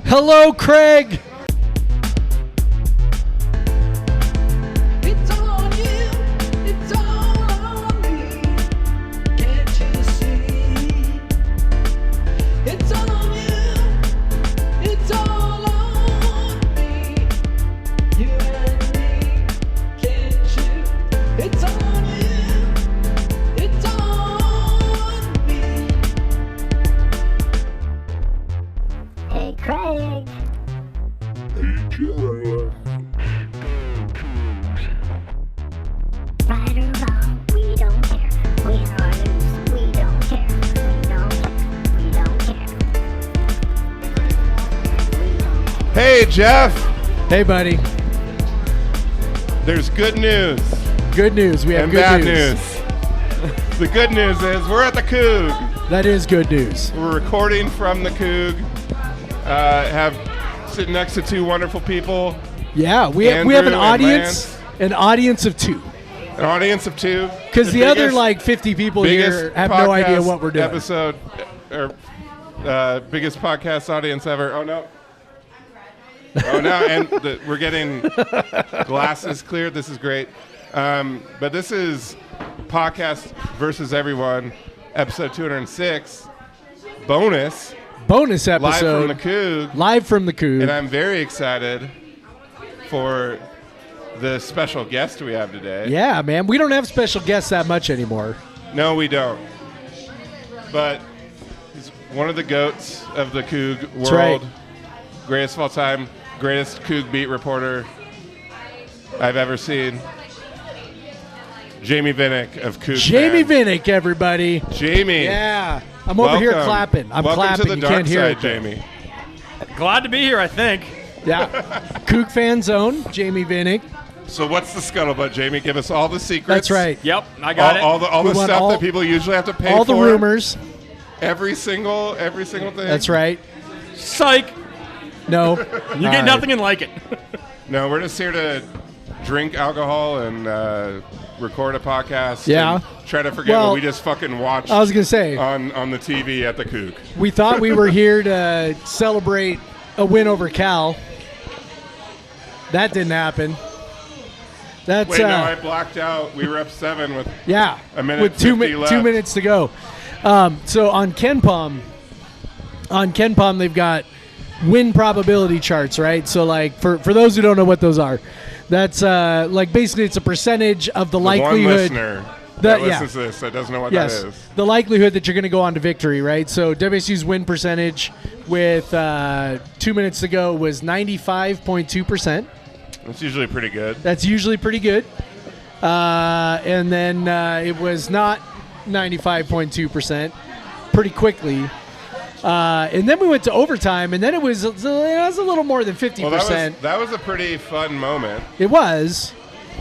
Hello, Craig. It's all on you, it's all on me. Can't you see? It's all on you, it's all on me. You and me, can't you? It's all on you, it's all on me. Hey, Craig. Right or wrong, we don't care. Win or lose, we don't care. We don't care. We don't care. We don't care. Hey, Jeff. Hey, buddy. There's good news Good news. We have and good bad news. The good news is we're at the Coug. That is good news. We're recording from the Coug. Have sitting next to two wonderful people. Yeah, we have an Andrew and audience. Lance. An audience of two. An audience of two. Because the other biggest- 50 people biggest here have no idea podcast what we're doing. Episode, or biggest podcast audience ever. Oh no. Oh no, and we're getting glasses cleared. This is great. But this is podcast versus everyone, episode 206, bonus, Bonus live episode. from the Coug. Live from the Coug. And I'm very excited for the special guest we have today. Yeah, man. We don't have special guests that much anymore. No, we don't. But he's one of the goats of the Coug world. right. Greatest of all time. Greatest Coug beat reporter I've ever seen. Jamey Vinnick of Coug. Jamey Fan. Vinnick, everybody. Jamey. Yeah. I'm over here Welcome. clapping. I'm Welcome clapping. to the You dark can't hear side, it. though. Jamey. Glad to be here, I think. Yeah. Coug fan zone. Jamey Vinnick. So what's the scuttlebutt, Jamey? Give us all the secrets. That's right. Yep, I got All the We want stuff all- that people usually have to pay All for. the rumors. Every single thing. That's right. it. Psych. No. You get nothing and like it. No, we're just here to drink alcohol and record a podcast. Yeah. And try to forget Well, what we just fucking watched I was going to say, on the TV at the Coug. we thought we were here to celebrate a win over Cal. That didn't happen. That's Wait, no, I blacked out. We were up 7 with yeah, a minute with 50 2 left. minutes to go. So on KenPom, they've got win probability charts, right? So like for those who don't know what those are, that's like basically it's a percentage of the the one likelihood. listener that yeah. listens to this that doesn't know what Yes, that is. the likelihood that you're going to go on to victory, right? So WSU's win percentage with 2 minutes to go was 95.2%. It's usually pretty good. That's usually pretty good. And then it was not 95.2% pretty quickly. And then we went to overtime, and then it was a little more than 50%. Well, that was a pretty fun moment. It was.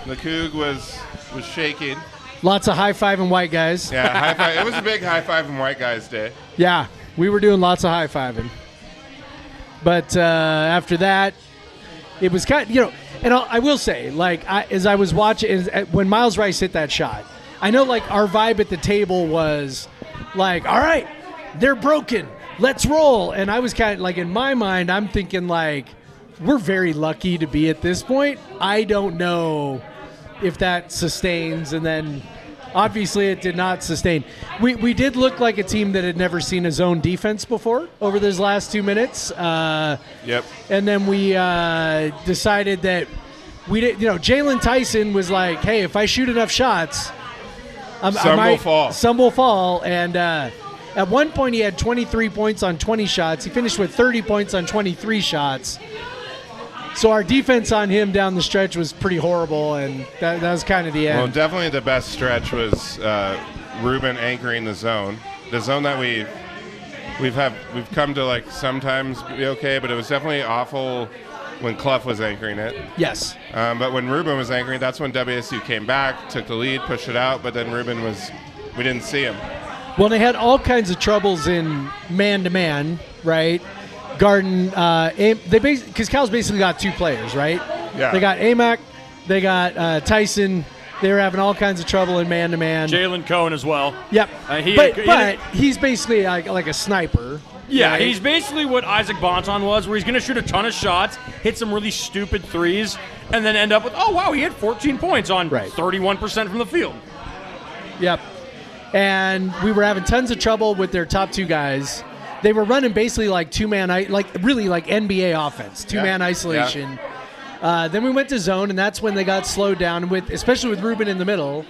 The Coug was shaking. Lots of high-fiving white guys. Yeah, high five. It was a big high five and white guys day. Yeah, we were doing lots of high-fiving. But after that, it was kind of, and I will say, like, as I was watching, when Miles Rice hit that shot, I know, like, our vibe at the table was, like, all right, they're broken. Let's roll. And I was kind of, like, in my mind, I'm thinking, like, we're very lucky to be at this point. I don't know if that sustains. And then, obviously, it did not sustain. We did look like a team that had never seen a zone defense before over those last 2 minutes. Yep. And then we decided that we did. Jalen Tyson was like, "Hey, if I shoot enough shots, Some will fall." And at one point, he had 23 points on 20 shots. He finished with 30 points on 23 shots. So our defense on him down the stretch was pretty horrible, and that was kind of the end. Well, definitely the best stretch was Ruben anchoring the zone. The zone that we've come to like sometimes be okay, but it was definitely awful when Clough was anchoring it. Yes. But when Ruben was anchoring, that's when WSU came back, took the lead, pushed it out, but then we didn't see him. Well, they had all kinds of troubles in man-to-man, right? Garden, because Cal's basically got two players, right? Yeah. They got Amac, they got Tyson. They were having all kinds of trouble in man-to-man. Jalen Cohen as well. Yep. He but he's basically like a sniper, Yeah, right? he's basically what Isaac Bonton was, where he's going to shoot a ton of shots, hit some really stupid threes, and then end up with, oh, wow, he had 14 points on Right. 31% from the field. Yep. And we were having tons of trouble with their top two guys. They were running basically like two-man, like really like NBA offense, two-man isolation. Then we went to zone, and that's when they got slowed down, especially with Ruben in the middle.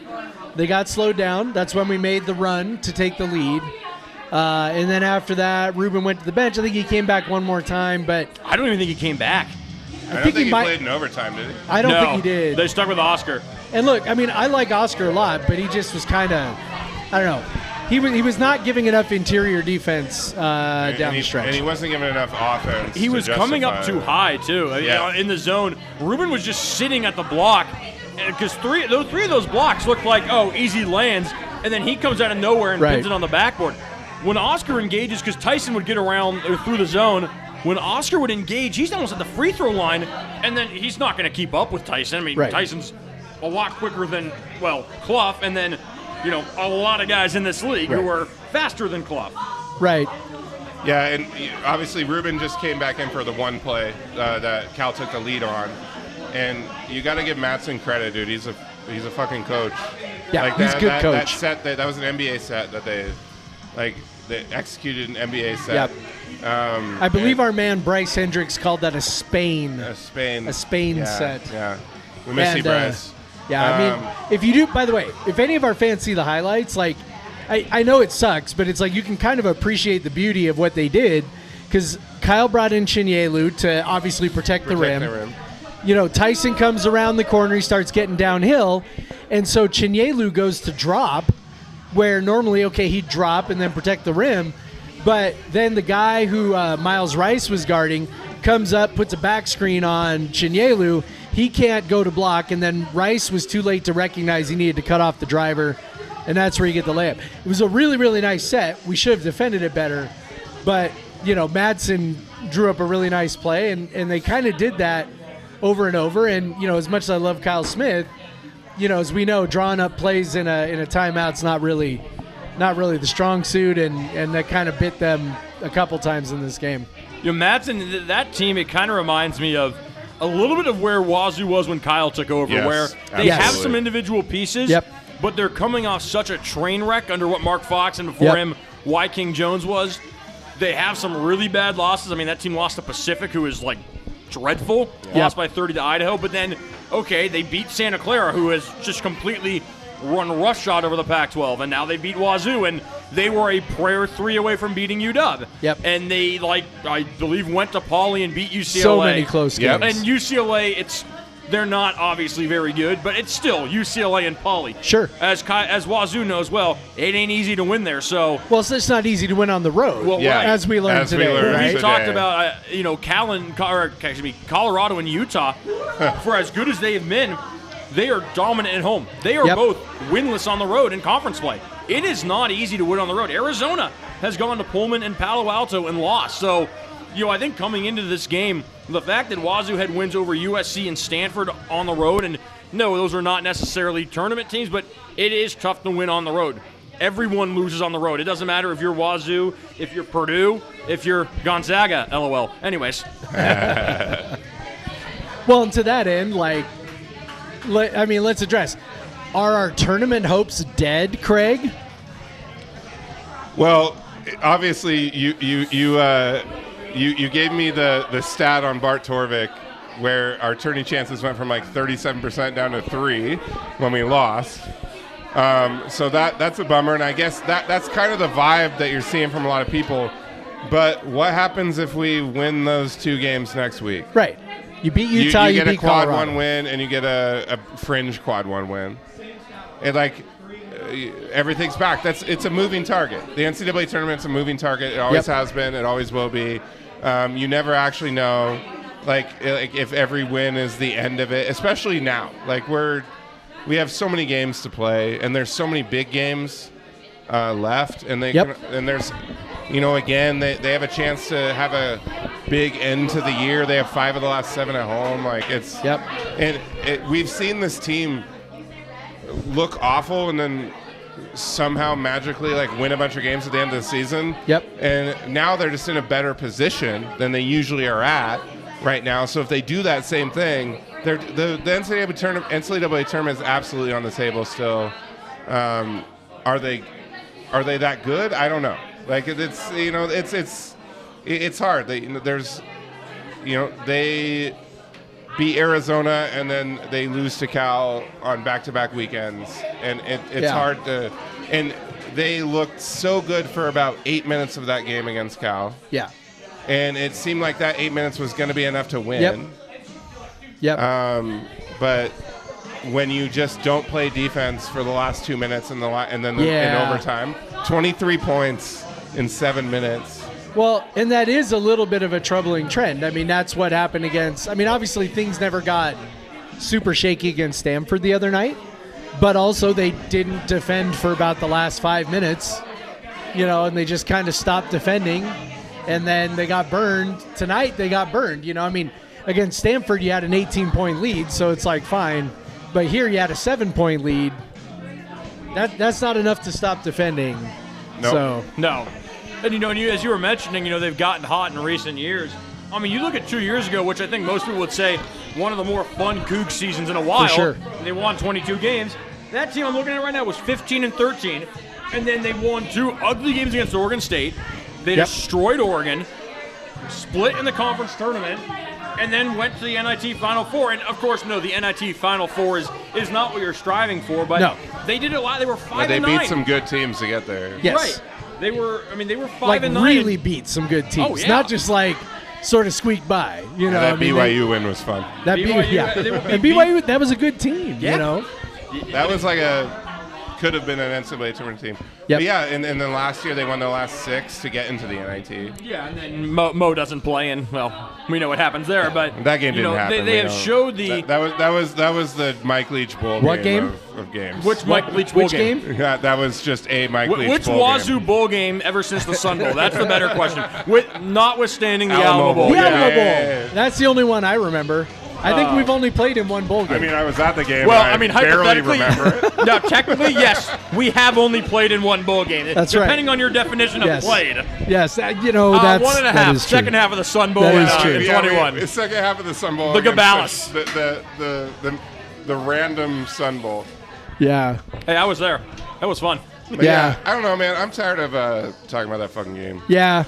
They got slowed down. That's when we made the run to take the lead. And then after that, Ruben went to the bench. I think he came back one more time, but I don't even think he came back. I don't think he played in overtime, did he? I don't think he did. They stuck with Oscar. And look, I mean, I like Oscar a lot, but he just was kind of, I don't know. He was not giving enough interior defense down the stretch. And he wasn't giving enough offense. He was coming up too high, too. I mean, in the zone, Ruben was just sitting at the block, because three of those blocks looked like, oh, easy lands, and then he comes out of nowhere and pins it on the backboard. When Oscar engages, because Tyson would get around through the zone, when Oscar would engage, he's almost at the free throw line, and then he's not going to keep up with Tyson. I mean, Tyson's a lot quicker than, well, Clough, and then, you know, a lot of guys in this league who are faster than Clough. Right. Yeah, and obviously Ruben just came back in for the one play that Cal took the lead on, and you got to give Mattson credit, dude. He's a fucking coach. Yeah, like he's a good coach. That set that was an NBA set that they executed an NBA set. Yep. I believe our man Bryce Hendricks called that a Spain. A Spain set. Yeah, we miss you, Bryce. I mean, if you do, by the way, if any of our fans see the highlights, like, I know it sucks, but it's like you can kind of appreciate the beauty of what they did, because Kyle brought in Chinyelu to obviously protect the rim. You know, Tyson comes around the corner, he starts getting downhill, and so Chinyelu goes to drop, where normally, okay, he'd drop and then protect the rim, but then the guy who Miles Rice was guarding comes up, puts a back screen on Chinyelu. He can't go to block, and then Rice was too late to recognize he needed to cut off the driver, and that's where you get the layup. It was a really, really nice set. We should have defended it better, but, you know, Madsen drew up a really nice play, and they kind of did that over and over. And, you know, as much as I love Kyle Smith, you know, as we know, drawing up plays in a timeout's not really the strong suit, and that kind of bit them a couple times in this game. You know, Madsen, that team, it kind of reminds me of a little bit of where Wazoo was when Kyle took over, where they have some individual pieces, but they're coming off such a train wreck under what Mark Fox and before him, Y. King Jones was. They have some really bad losses. I mean, that team lost to Pacific, who is like dreadful, lost by 30 to Idaho, but then, okay, they beat Santa Clara, who has just completely run roughshod over the Pac-12, and now they beat Wazoo, and they were a prayer 3 away from beating UW. And they, like, I believe, went to Pauley and beat UCLA. So many close games. And UCLA, they're not obviously very good, but it's still UCLA and Pauley. Sure. As Wazoo knows well, it ain't easy to win there. So it's not easy to win on the road. Well, as we learned today. We talked about you know, Colorado and Utah. For as good as they have been, they are dominant at home. They are both winless on the road in conference play. It is not easy to win on the road. Arizona has gone to Pullman and Palo Alto and lost. So, you know, I think coming into this game, the fact that Wazoo had wins over USC and Stanford on the road, and no, those are not necessarily tournament teams, but it is tough to win on the road. Everyone loses on the road. It doesn't matter if you're Wazoo, if you're Purdue, if you're Gonzaga, LOL. Anyways. Well, and to that end, like, I mean, let's address, are our tournament hopes dead, Craig? Well, obviously, you gave me the stat on Bart Torvik where our tourney chances went from like 37% down to 3 when we lost. So that's a bummer, and I guess that's kind of the vibe that you're seeing from a lot of people. But what happens if we win those 2 games next week? Right. You beat Utah, you get beat a quad Colorado. 1 win, and you get a fringe quad 1 win. And like everything's back. It's a moving target. The NCAA tournament's a moving target. It always has been. It always will be. You never actually know, like if every win is the end of it. Especially now, like we have so many games to play, and there's so many big games left, and and there's, you know, again they have a chance to have a big end to the year. They have 5 of the last 7 at home. Like it's and we've seen this team look awful and then somehow magically like win a bunch of games at the end of the season. Yep. And now they're just in a better position than they usually are at right now. So if they do that same thing, the NCAA tournament is absolutely on the table still. Are they that good? I don't know. Like it's hard. They beat Arizona and then they lose to Cal on back-to-back weekends, and it's hard to. And they looked so good for about 8 minutes of that game against Cal. Yeah. And it seemed like that 8 minutes was going to be enough to win. Yep. But when you just don't play defense for the last 2 minutes and then in overtime, 23 points in 7 minutes. Well, and that is a little bit of a troubling trend. I mean, that's what happened against. I mean, obviously things never got super shaky against Stanford the other night, but also they didn't defend for about the last 5 minutes, and they just kind of stopped defending, and then they got burned. Tonight they got burned. I mean, against Stanford you had an 18-point lead, so it's like fine, but here you had a 7-point lead. That's not enough to stop defending. Nope. So No. And, as you were mentioning, they've gotten hot in recent years. I mean, you look at 2 years ago, which I think most people would say one of the more fun Coug seasons in a while. For sure. They won 22 games. That team I'm looking at right now was 15-13, and then they won 2 ugly games against Oregon State. They destroyed Oregon, split in the conference tournament, and then went to the NIT Final Four. And, of course, no, the NIT Final Four is not what you're striving for, but they did a lot. They were 5-9. They beat some good teams to get there. Yes. Right. They were 5-9. Like really beat some good teams. Oh, yeah. Not just like sort of squeak by. That BYU win was fun. That BYU, that was a good team. Yeah. That was like could have been an NCAA tournament team. Yep. But yeah, and then last year they won their last 6 to get into the NIT. Yeah, and then Mo doesn't play, and we know what happens there. But that game didn't happen. They have showed the that was the Mike Leach Bowl what game of games. Which Mike Leach Bowl game? Yeah, that was just a Mike Leach Which Bowl Wazoo game. bowl game ever since the Sun Bowl? That's the better question. Notwithstanding the Alamo Alamo Bowl. The Yeah, Alamo Bowl. yeah. That's the only one I remember. I think we've only played in one bowl game. I mean, I was at the game. Well, and I mean, barely hypothetically, remember it. no, technically, yes, we have only played in one bowl game. That's right. Depending on your definition of played. Yes, that's 1.5. that is true. Second half of the Sun Bowl That is in true. 21. The second half of the Sun Bowl. The against Gabalis. The random Sun Bowl. Yeah. Hey, I was there. That was fun. But Yeah. I don't know, man. I'm tired of talking about that fucking game. Yeah.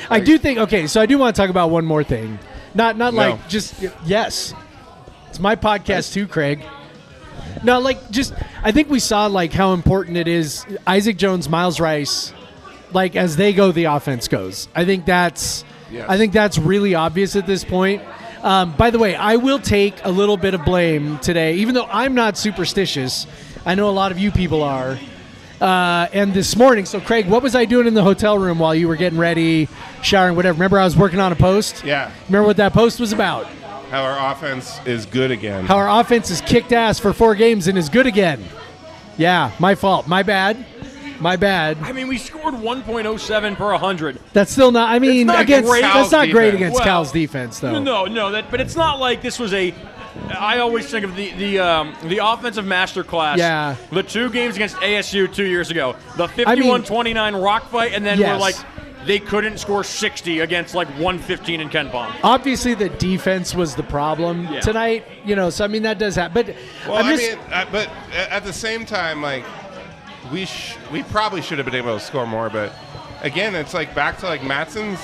I do think, okay, so I do want to talk about one more thing. Not like just, yes. It's my podcast too, Craig. No, like just, I think we saw like how important it is. Isaac Jones, Miles Rice, like as they go, the offense goes. I think that's really obvious at this point. By the way, I will take a little bit of blame today, even though I'm not superstitious. I know a lot of you people are. And this morning, so Craig, what was I doing in the hotel room while you were getting ready, showering, whatever? Remember I was working on a post? Yeah. Remember what that post was about? How our offense is good again. How our offense has kicked ass for 4 games and is good again. Yeah, my fault. My bad. I mean, we scored 1.07 per 100. That's still not, I mean, not against great. that's not great against Well, Cal's defense, though. No, but it's not like this was a. I always think of the offensive masterclass. Yeah. The 2 games against ASU 2 years ago. The 51-29 rock fight, and then we're like, they couldn't score 60 against like 115 in Ken Palm. Obviously, the defense was the problem tonight. So I mean that does happen. But but at the same time, like we probably should have been able to score more. But again, it's like back to like Matson's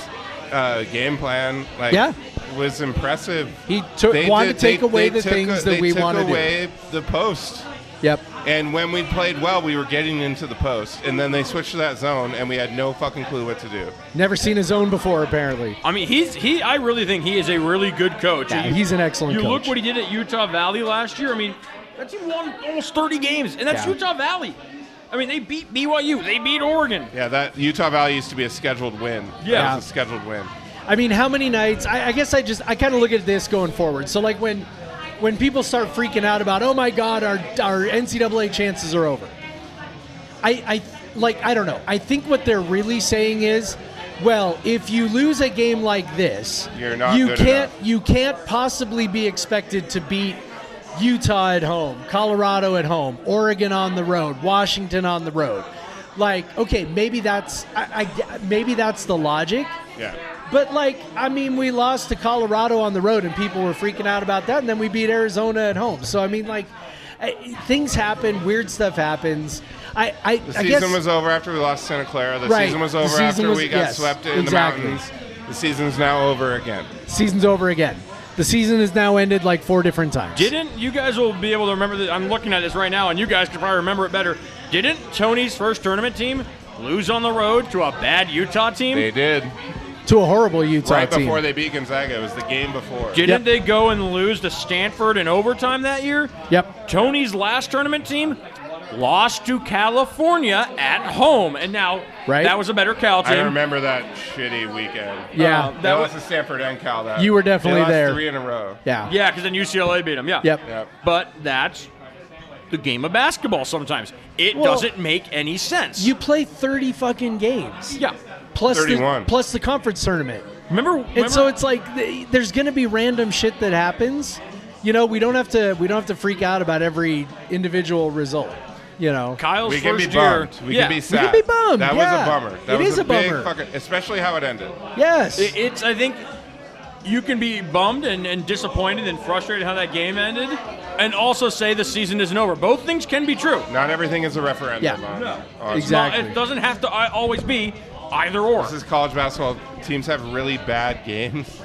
game plan. Like was impressive. He wanted to take away the things that we wanted to do. They took away the post. Yep. And when we played well, we were getting into the post. And then they switched to that zone, and we had no fucking clue what to do. Never seen a zone before, apparently. I mean, I really think he is a really good coach. Yeah, he's an excellent coach. You look what he did at Utah Valley last year. I mean, that team won almost 30 games, and that's Utah Valley. I mean, they beat BYU. They beat Oregon. Yeah, that Utah Valley used to be a scheduled win. Yeah. That was a scheduled win. I mean, how many nights? I guess I kind of look at this going forward. So, like, when people start freaking out about, oh my God, our NCAA chances are over. I don't know. I think what they're really saying is, well, if you lose a game like this, You're not good enough. You can't possibly be expected to beat Utah at home, Colorado at home, Oregon on the road, Washington on the road. Like, okay, maybe that's maybe that's the logic. Yeah. But, like, I mean, we lost to Colorado on the road, and people were freaking out about that, and then we beat Arizona at home. So, I mean, like, things happen. Weird stuff happens. The season was over after we lost Santa Clara. The season was over after we got swept in the mountains. The season's now over again. Season's over again. The season has now ended like 4 different times. Didn't you guys will be able to remember that? I'm looking at this right now, and you guys can probably remember it better. Didn't Tony's first tournament team lose on the road to a bad Utah team? They did. To a horrible Utah right team. Before they beat Gonzaga. It was the game before. Didn't they go and lose to Stanford in overtime that year? Yep. Tony's last tournament team lost to California at home. And now that was a better Cal team. I remember that shitty weekend. Yeah. That was the Stanford and Cal. That you were definitely they lost there. 3 in a row. Yeah. Yeah, because then UCLA beat them. Yeah. Yep. But that's the game of basketball sometimes. It doesn't make any sense. You play 30 fucking games. Yeah. Plus 31. Plus the conference tournament. Remember? And so it's like there's going to be random shit that happens. You know, we don't have to freak out about every individual result. You know, Kyle's we can first be bummed. year. We can be sad. We can be bummed. That was a bummer. That was a big bummer. fucking, especially how it ended. Yes. It's. I think you can be bummed and disappointed and frustrated how that game ended, and also say the season isn't over. Both things can be true. Not everything is a referendum. Yeah. On Exactly. It doesn't have to always be either or. This is college basketball. Teams have really bad games.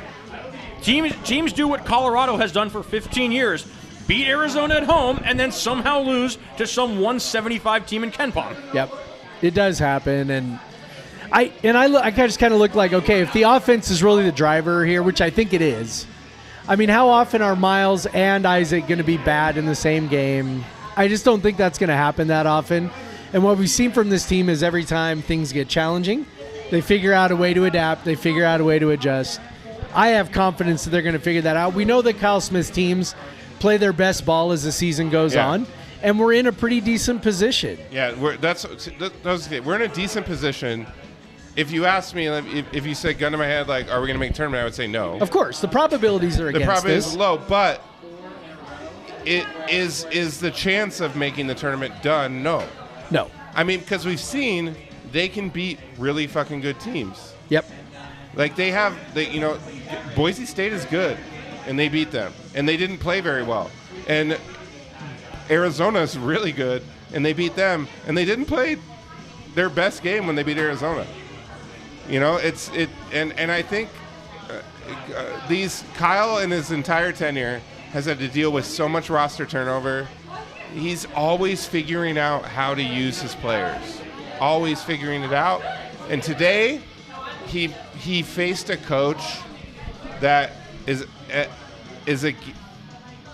Teams do what Colorado has done for 15 years. Beat Arizona at home and then somehow lose to some 175 team in KenPom. Yep. It does happen, and I just kind of look like, okay, if the offense is really the driver here, which I think it is. I mean, how often are Miles and Isaac going to be bad in the same game? I just don't think that's going to happen that often. And what we've seen from this team is every time things get challenging, they figure out a way to adapt. They figure out a way to adjust. I have confidence that they're going to figure that out. We know that Kyle Smith's teams play their best ball as the season goes on, and we're in a pretty decent position. Yeah, we're in a decent position. If you ask me, if you said gun to my head, like, are we going to make a tournament, I would say no. Of course, the probabilities are against The probability this. is low, but it is the chance of making the tournament done? No. No. I mean, because we've seen they can beat really fucking good teams. Yep. Like Boise State is good, and they beat them, and they didn't play very well. And Arizona is really good, and they beat them, and they didn't play their best game when they beat Arizona. You know, and I think Kyle in his entire tenure has had to deal with so much roster turnover. He's always figuring out how to use his players, always figuring it out. And today, he faced a coach that is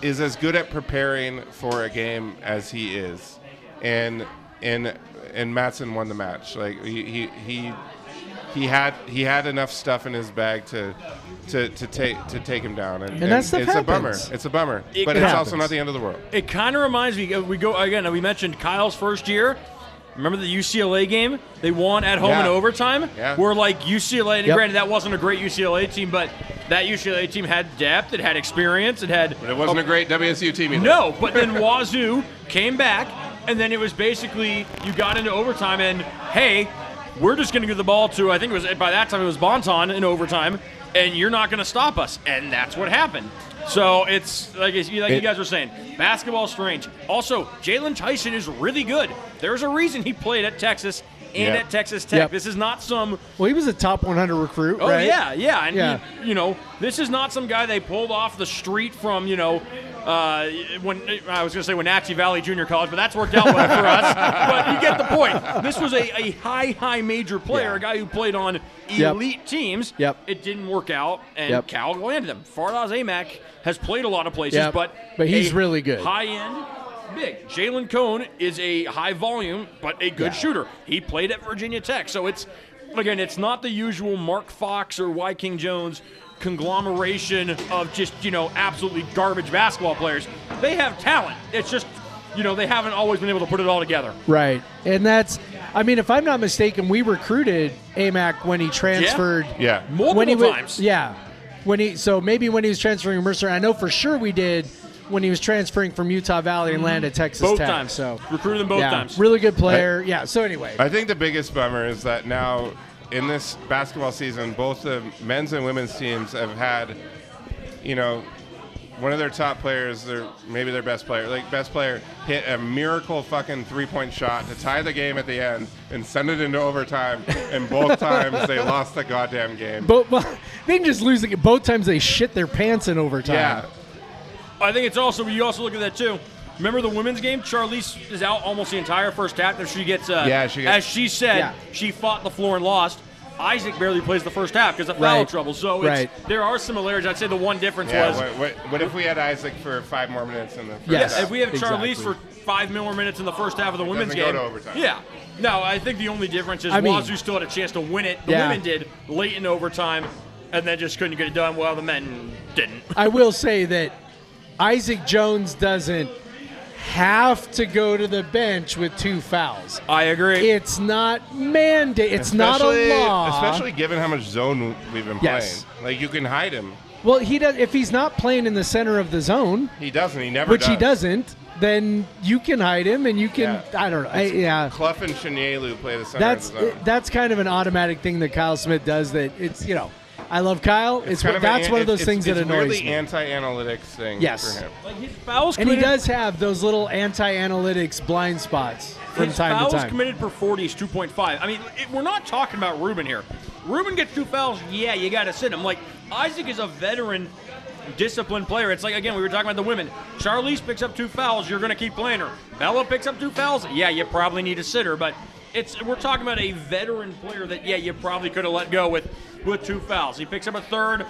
as good at preparing for a game as he is, and Mattson won the match. Like he had enough stuff in his bag to take him down, and that stuff it's happens. a bummer. It But it's happens. also not the end of the world. It kind of reminds me. We go again. We mentioned Kyle's first year. Remember the UCLA game? They won at home in overtime. Yeah. Where like UCLA, and Yep. granted that wasn't a great UCLA team, but that UCLA team had depth. It had experience. It had. But it wasn't a great WSU team either. No, but then Wazoo came back, and then it was basically you got into overtime, and hey, we're just going to give the ball to, I think it was, by that time it was Bonton in overtime, and you're not going to stop us. And that's what happened. So it's, like you guys were saying, basketball's strange. Also, Jalen Tyson is really good. There's a reason he played at Texas and at Texas Tech. Yep. This is not some... Well, he was a top 100 recruit, Oh, right? yeah. And Yeah. this is not some guy they pulled off the street from, when I was going to say Wenatchee Valley Junior College, but that's worked out well for us. But you get the point. This was a high major player, a guy who played on elite teams. Yep. It didn't work out, and Cal landed him. Fardaws Amac has played a lot of places, Yep. but he's a really good. High-end, big. Jalen Cone is a high volume, but a good shooter. He played at Virginia Tech, so it's not the usual Mark Fox or Y. King Jones conglomeration of just, absolutely garbage basketball players. They have talent. It's just, they haven't always been able to put it all together. Right. And if I'm not mistaken, we recruited Amac when he transferred. Yeah. Multiple times. Yeah. Maybe when he was transferring to Mercer, I know for sure we did when he was transferring from Utah Valley and landed at Texas Both Tech. times. So Recruited them both yeah, times. really good player. Yeah. So anyway, I think the biggest bummer is that now in this basketball season, both the men's and women's teams have had, one of their top players, maybe their best player, hit a miracle fucking three-point shot to tie the game at the end and send it into overtime. And both times they lost the goddamn game. but they didn't just lose the game. Both times they shit their pants in overtime. Yeah. I think you also look at that too. Remember the women's game? Charlize is out almost the entire first half. Then she gets, as she said, she fought the floor and lost. Isaac barely plays the first half because of foul trouble. So there are similarities. I'd say the one difference was. What if we had Isaac for 5 more minutes in the first half? half? If we have Charlize for 5 more minutes in the first half of the women's game. Go to overtime. Yeah. No, I think the only difference is Wazoo still had a chance to win it. The women did late in overtime and then just couldn't get it done. Well, the men didn't. I will say that Isaac Jones doesn't have to go to the bench with 2 fouls. I agree. It's not mandated. It's not a law. Especially given how much zone we've been playing. Like, you can hide him. Well, he does. If he's not playing in the center of the zone, he doesn't. He never which does. he doesn't. Then you can hide him, and you can. I don't know. Clough and Chenielu play the center of the zone. That's kind of an automatic thing that Kyle Smith does. That it's I love Kyle. That's one of those things that annoys me. It's really anti-analytics thing for him. Like his fouls and he does have those little anti-analytics blind spots from time to time. Fouls committed per 40 is 2.5. I mean, we're not talking about Ruben here. Ruben gets 2 fouls. Yeah, you got to sit him. Like, Isaac is a veteran, disciplined player. It's like, again, we were talking about the women. Charlize picks up 2 fouls. You're going to keep playing her. Bella picks up 2 fouls. Yeah, you probably need to sit her. But we're talking about a veteran player that, you probably could have let go with 2 fouls. He picks up a third.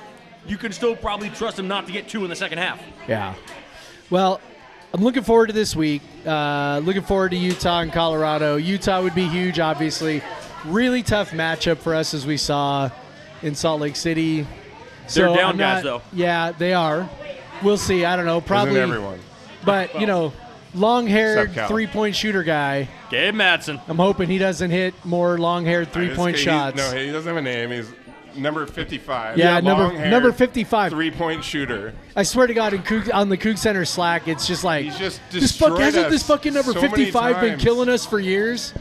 You can still probably trust him not to get 2 in the second half. Yeah. Well, I'm looking forward to this week. Looking forward to Utah and Colorado. Utah would be huge, obviously. Really tough matchup for us, as we saw in Salt Lake City. They're down guys, though. Yeah, they are. We'll see. I don't know. Probably Isn't everyone. But, long-haired three-point shooter guy. Gabe Madsen. I'm hoping he doesn't hit more long-haired three-point shots. No, he doesn't have a name. He's number 55. Yeah, number 55. Three-point shooter. I swear to God, on the Coug Center Slack, it's just like, he's just destroyed hasn't this fucking number so 55 been killing us for years?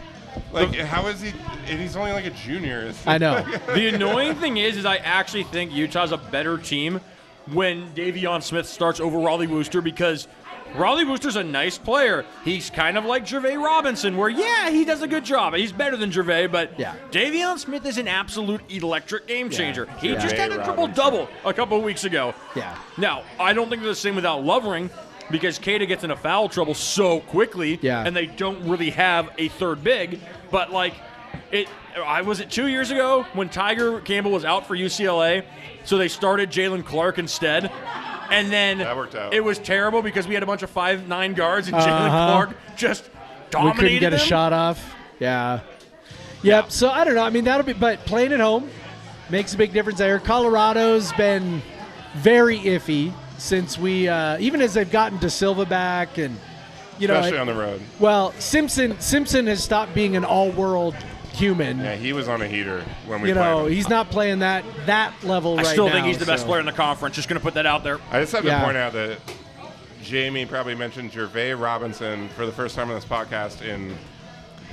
Like, how is he? And he's only like a junior. I know. The annoying thing is I actually think Utah's a better team when Davion Smith starts over Raleigh Wooster, because Raleigh Wooster's a nice player. He's kind of like Gervais Robinson, where, he does a good job. He's better than Gervais, but Davion Smith is an absolute electric game changer. He just had a triple-double a couple of weeks ago. Yeah. Now, I don't think they're the same without Lovering, because Keita gets into foul trouble so quickly, and they don't really have a third big. But, was it 2 years ago when Tiger Campbell was out for UCLA, so they started Jalen Clark instead? And then that worked out. It was terrible because we had a bunch of 5'9" guards, and Jalen Clark just dominated We couldn't get them. a shot off. Yeah. Yep. So, I don't know. I mean, but playing at home makes a big difference there. Colorado's been very iffy since even as they've gotten De Silva back, and especially on the road. Well, Simpson has stopped being an all-world human. Yeah, he was on a heater when we played him. He's not playing that level right now. I still think he's the best player in the conference. Just going to put that out there. I just have to point out that Jamey probably mentioned Gervais Robinson for the first time on this podcast in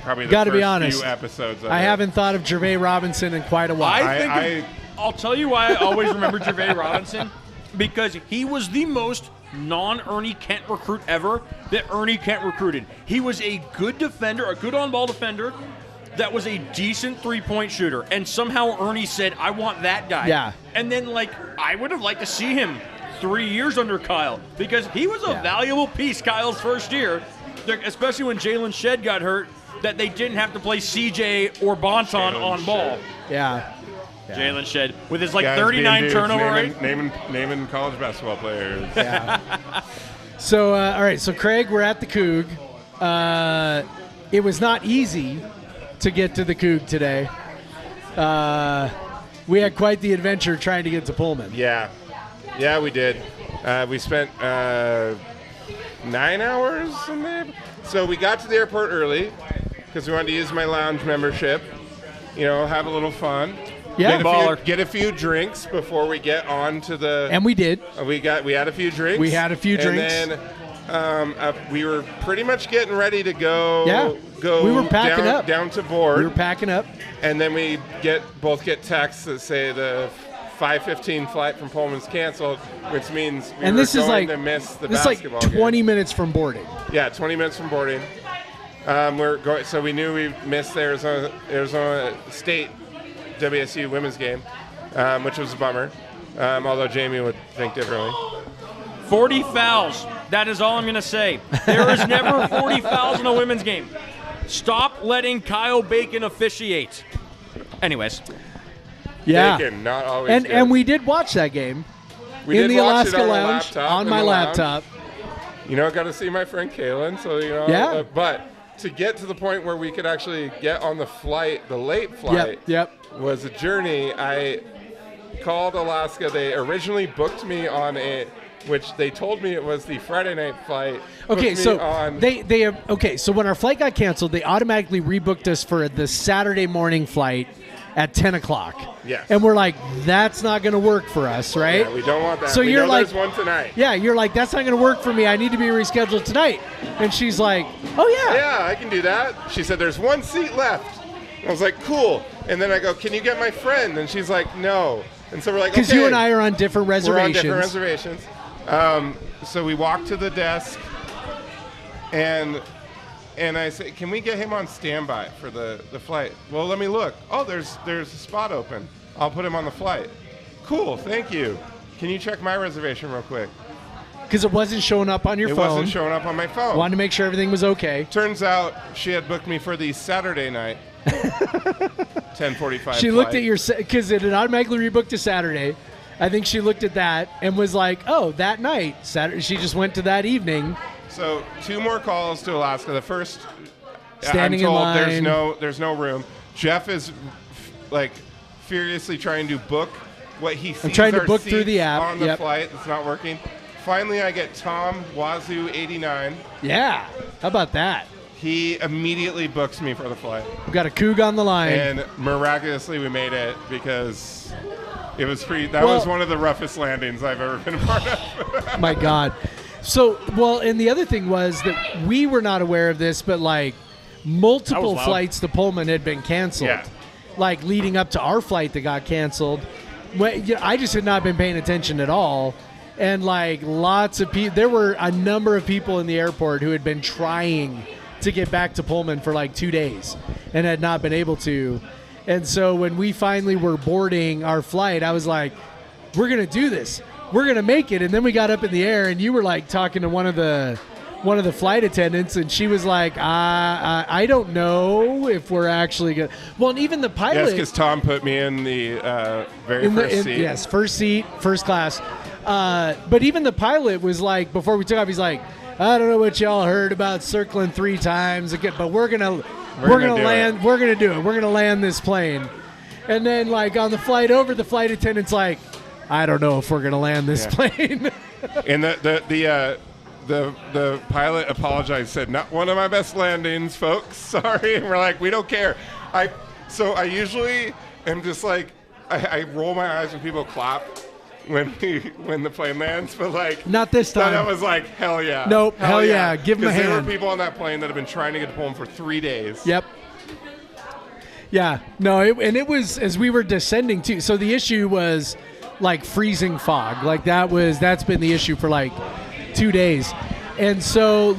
probably the first few episodes of I haven't thought of Gervais Robinson in quite a while. I'll tell you why I always remember Gervais Robinson, because he was the most non-Ernie Kent recruit ever that Ernie Kent recruited. He was a good defender, a good on-ball defender that was a decent three-point shooter, and somehow Ernie said, I want that guy. Yeah. And then, I would have liked to see him 3 years under Kyle, because he was a valuable piece Kyle's first year, especially when Jalen Shedd got hurt, that they didn't have to play CJ or Bonton on ball. Yeah. Jalen Shedd with his 39 turnover rate. Naming college basketball players. Yeah. So, all right. So, Craig, we're at the Coug. It was not easy to get to the Coug today. We had quite the adventure trying to get to Pullman. Yeah, we did. We spent 9 hours in there. So we got to the airport early because we wanted to use my lounge membership, have a little fun. Yeah. Get a few drinks before we get on to the. And we did. We had a few drinks. We had a few drinks. And then we were pretty much getting ready to go. Yeah. We were packing up. Down to board. We were packing up. And then we both get texts that say the 5:15 flight from Pullman's canceled, which means we were going to miss the basketball game. 20 minutes from boarding. Yeah, 20 minutes from boarding. So we knew we missed the Arizona State WSU women's game, which was a bummer. Although Jamey would think differently. 40 fouls. That is all I'm going to say. There is never 40 fouls in a women's game. Stop letting Kyle Bacon officiate. Anyways. Yeah. Bacon, not always good. And we did watch that game in the Alaska Lounge on my laptop. Got to see my friend Kaylin. So, Yeah. But to get to the point where we could actually get on the flight, the late flight, was a journey. I called Alaska. They originally booked me on which they told me it was the Friday night flight. Okay, so so when our flight got canceled, they automatically rebooked us for the Saturday morning flight at 10 o'clock. Yes. And we're like, that's not going to work for us, right? Yeah, we don't want that. So you're like, there's one tonight. Yeah, you're like, that's not going to work for me. I need to be rescheduled tonight. And she's like, oh, yeah. Yeah, I can do that. She said, there's one seat left. I was like, cool. And then I go, can you get my friend? And she's like, no. And so we're like, okay. Because you and I are on different reservations. We're on different reservations. So we walk to the desk, and I say, can we get him on standby for the flight? Well, let me look. Oh, there's a spot open. I'll put him on the flight. Cool, thank you. Can you check my reservation real quick? Because it wasn't showing up on your phone. It wasn't showing up on my phone. Wanted to make sure everything was okay. Turns out she had booked me for the Saturday night 10:45 She looked at your, because it had automatically rebooked to Saturday. I think she looked at that and was like, oh, that night, Saturday. She just went to that evening. So 2 more calls to Alaska. The first, standing I'm told in line. There's no room. Jeff is furiously trying to book what he sees. I'm trying to book through the app on the flight. It's not working. Finally, I get Tom Wazoo 89. Yeah, how about that? He immediately books me for the flight. We've got a Coug on the line. And miraculously, we made it because it was free. That was one of the roughest landings I've ever been a part of. My God. So, and the other thing was that we were not aware of this, but multiple flights to Pullman had been canceled. Yeah. Leading up to our flight that got canceled. I just had not been paying attention at all. And lots of people, there were a number of people in the airport who had been trying to get back to Pullman for 2 days and had not been able to. And so when we finally were boarding our flight, I was like, we're going to do this. We're going to make it. And then we got up in the air and you were talking to one of the flight attendants, and she was like, I don't know if we're actually going to. Well, and even the pilot. Yes, because Tom put me in the first seat. Yes, first seat, first class. But even the pilot was like, before we took off, he's like, I don't know what y'all heard about circling 3 times, but we're gonna land. We're gonna do it. We're gonna land this plane. And then on the flight over, the flight attendant's like, I don't know if we're gonna land this plane. And the pilot apologized, said, not one of my best landings, folks. Sorry. And we're like, we don't care. I usually am just I roll my eyes when people clap when the plane lands, but not this time. I was like, hell yeah. Nope, hell yeah. Give them a hand. Because there were people on that plane that have been trying to get to Pullman for 3 days. Yep. Yeah. No, it was as we were descending too. So the issue was freezing fog. That's been the issue for 2 days. And so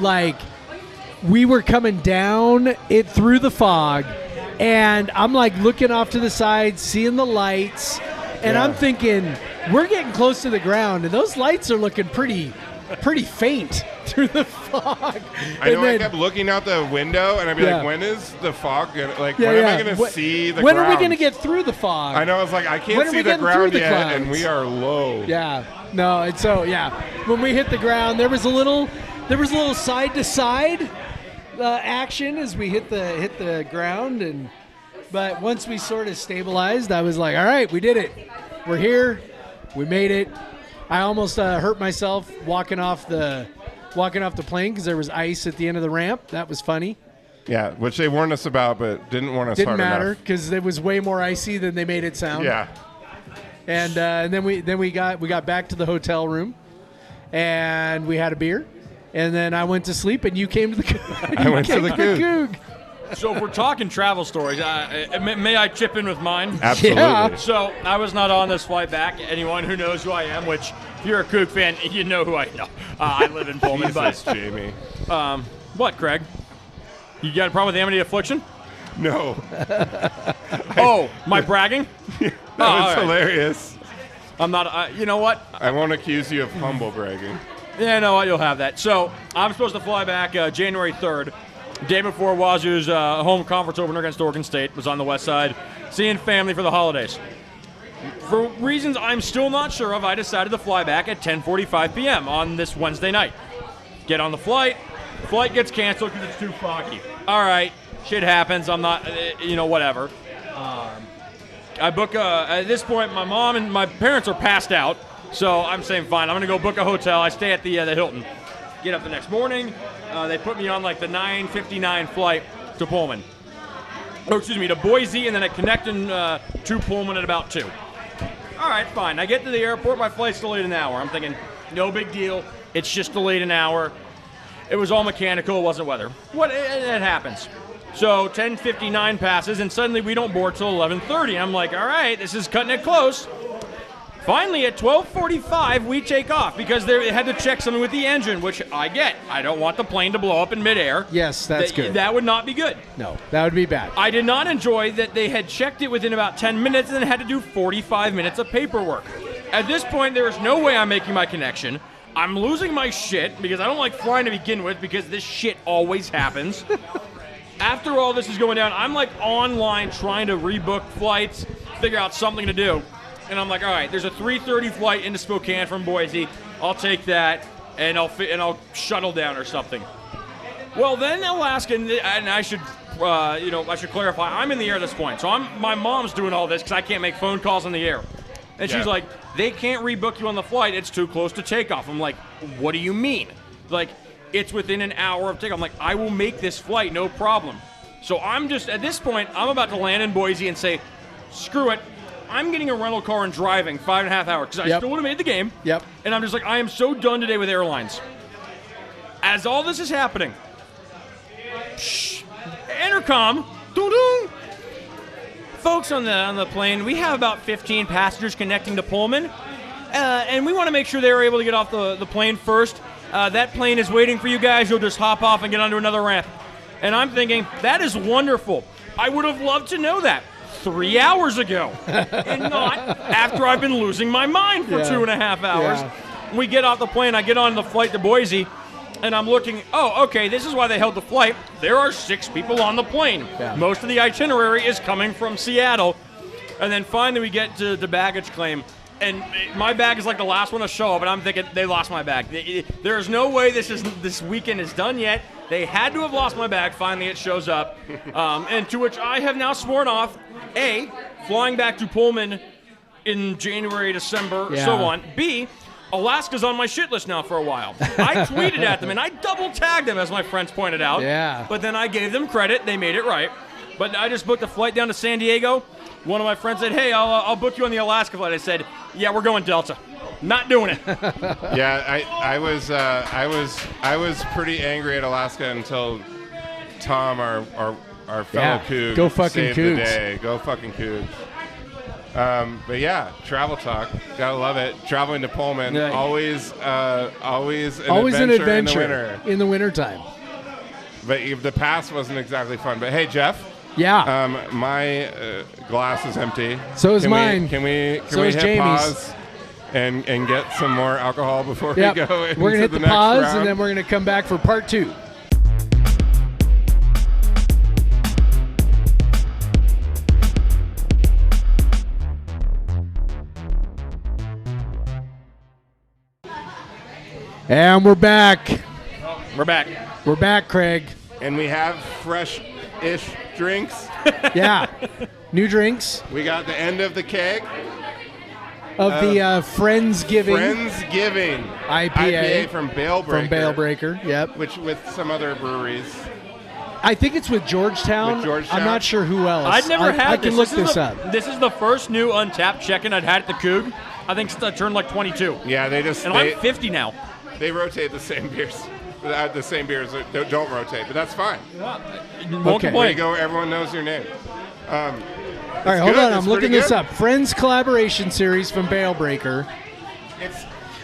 we were coming down it through the fog, and I'm looking off to the side, seeing the lights, and I'm thinking, we're getting close to the ground, and those lights are looking pretty faint through the fog. I know. I kept looking out the window, and I'd be like, when is the fog going to, when am I going to see the ground? When are we going to get through the fog? I know. I was like, I can't see the ground yet, and we are low. Yeah. No, and so, when we hit the ground, there was a little side-to-side action as we hit the ground, but once we sort of stabilized, I was like, all right, we did it. We're here. We made it. I almost hurt myself walking off the plane because there was ice at the end of the ramp. That was funny. Yeah, which they warned us about, but didn't warn us Didn't hard matter enough. because it was way more icy than they made it sound. Yeah. And then we got back to the hotel room, and we had a beer, and then I went to sleep, and you came to the. I went to the Coug. So if we're talking travel stories, may I chip in with mine? Absolutely. Yeah. So I was not on this flight back. Anyone who knows who I am, which if you're a Coug fan, you know who I know. I live in Pullman. Jesus, Jamey. What, Craig? You got a problem with Amity Affliction? No. Oh, my bragging? That was all right. hilarious. I'm not. You know what? I won't accuse you of humble bragging. Yeah, no, you'll have that. So I'm supposed to fly back January 3rd, day before Wazoo's home conference opener against Oregon State. Was on the west side, seeing family for the holidays. For reasons I'm still not sure of, I decided to fly back at 10:45 p.m. on this Wednesday night. Get on the flight. Flight gets canceled because it's too foggy. All right, shit happens. I'm not, whatever. I book at this point, my mom and my parents are passed out, so I'm saying, fine, I'm going to go book a hotel. I stay at the Hilton. Get up the next morning. They put me on like the 9:59 flight to Pullman. Oh, excuse me, to Boise, and then I connect to Pullman at about 2. All right, fine. I get to the airport. My flight's delayed an hour. I'm thinking, no big deal. It's just delayed an hour. It was all mechanical. It wasn't weather. It happens. So 10:59 passes, and suddenly we don't board till 11:30. I'm like, all right, this is cutting it close. Finally, at 12:45, we take off because they had to check something with the engine, which I get. I don't want the plane to blow up in midair. Yes, that's good. That would not be good. No, that would be bad. I did not enjoy that they had checked it within about 10 minutes and then had to do 45 minutes of paperwork. At this point, there is no way I'm making my connection. I'm losing my shit because I don't like flying to begin with because this shit always happens. After all this is going down, I'm like online trying to rebook flights, figure out something to do. And I'm like, all right, there's a 3:30 flight into Spokane from Boise. I'll take that, and I'll shuttle down or something. Well, then Alaska, and I should, I should clarify, I'm in the air at this point. So my mom's doing all this because I can't make phone calls in the air. And she's like, they can't rebook you on the flight. It's too close to takeoff. I'm like, what do you mean? Like, it's within an hour of takeoff. I'm like, I will make this flight, no problem. So I'm just, at this point, I'm about to land in Boise and say, screw it. I'm getting a rental car and driving 5.5 hours because I still would have made the game. Yep. And I'm just like, I am so done today with airlines. As all this is happening, intercom, doo-doo. Folks on the plane, we have about 15 passengers connecting to Pullman, and we want to make sure they're able to get off the plane first. That plane is waiting for you guys. You'll just hop off and get onto another ramp. And I'm thinking, that is wonderful. I would have loved to know that 3 hours ago, and not after I've been losing my mind for 2.5 hours. Yeah. We get off the plane. I get on the flight to Boise, and I'm looking, oh, okay, this is why they held the flight. There are 6 people on the plane. Yeah. Most of the itinerary is coming from Seattle. And then finally we get to the baggage claim, and my bag is like the last one to show up, and I'm thinking, they lost my bag. There's no way this weekend is done yet. They had to have lost my bag. Finally, it shows up. And to which I have now sworn off, A, flying back to Pullman in January, December, so on. B, Alaska's on my shit list now for a while. I tweeted at them, and I double-tagged them, as my friends pointed out. Yeah. But then I gave them credit. They made it right. But I just booked a flight down to San Diego. One of my friends said, hey, I'll book you on the Alaska flight. I said, yeah, we're going Delta. Not doing it. Yeah, I was pretty angry at Alaska until Tom, our fellow Coug, go fucking saved Cougs. the day. Go fucking Cougs. But yeah, travel talk, gotta love it. Traveling to Pullman, always an adventure in the wintertime. But the past wasn't exactly fun. But hey, Jeff. Yeah. My glass is empty. So is mine. Can we So hit is Jamey's. pause and get some more alcohol before we go? We're gonna hit the next pause, round? and then we're gonna come back for part 2. And we're back. We're back. We're back, Craig. And we have fresh-ish drinks. Yeah. New drinks We got the end of the keg. of the Friendsgiving IPA IPA from Bale Breaker. from Bale Breaker. Yep. Which with some other breweries. I think it's with Georgetown. With Georgetown? I'm not sure who else. I'd never had I this. can look This is this up. This is the first new Untapped check-in I'd had at the Coug. I think since I turned like 22. Yeah, I'm 50 now. They rotate the same beers. The same beers that don't rotate, but that's fine. Won't Okay. There you complain. go. Everyone knows your name. All right, hold good. on. I'm It's looking pretty this good. up. Friends collaboration series from Bale Breaker.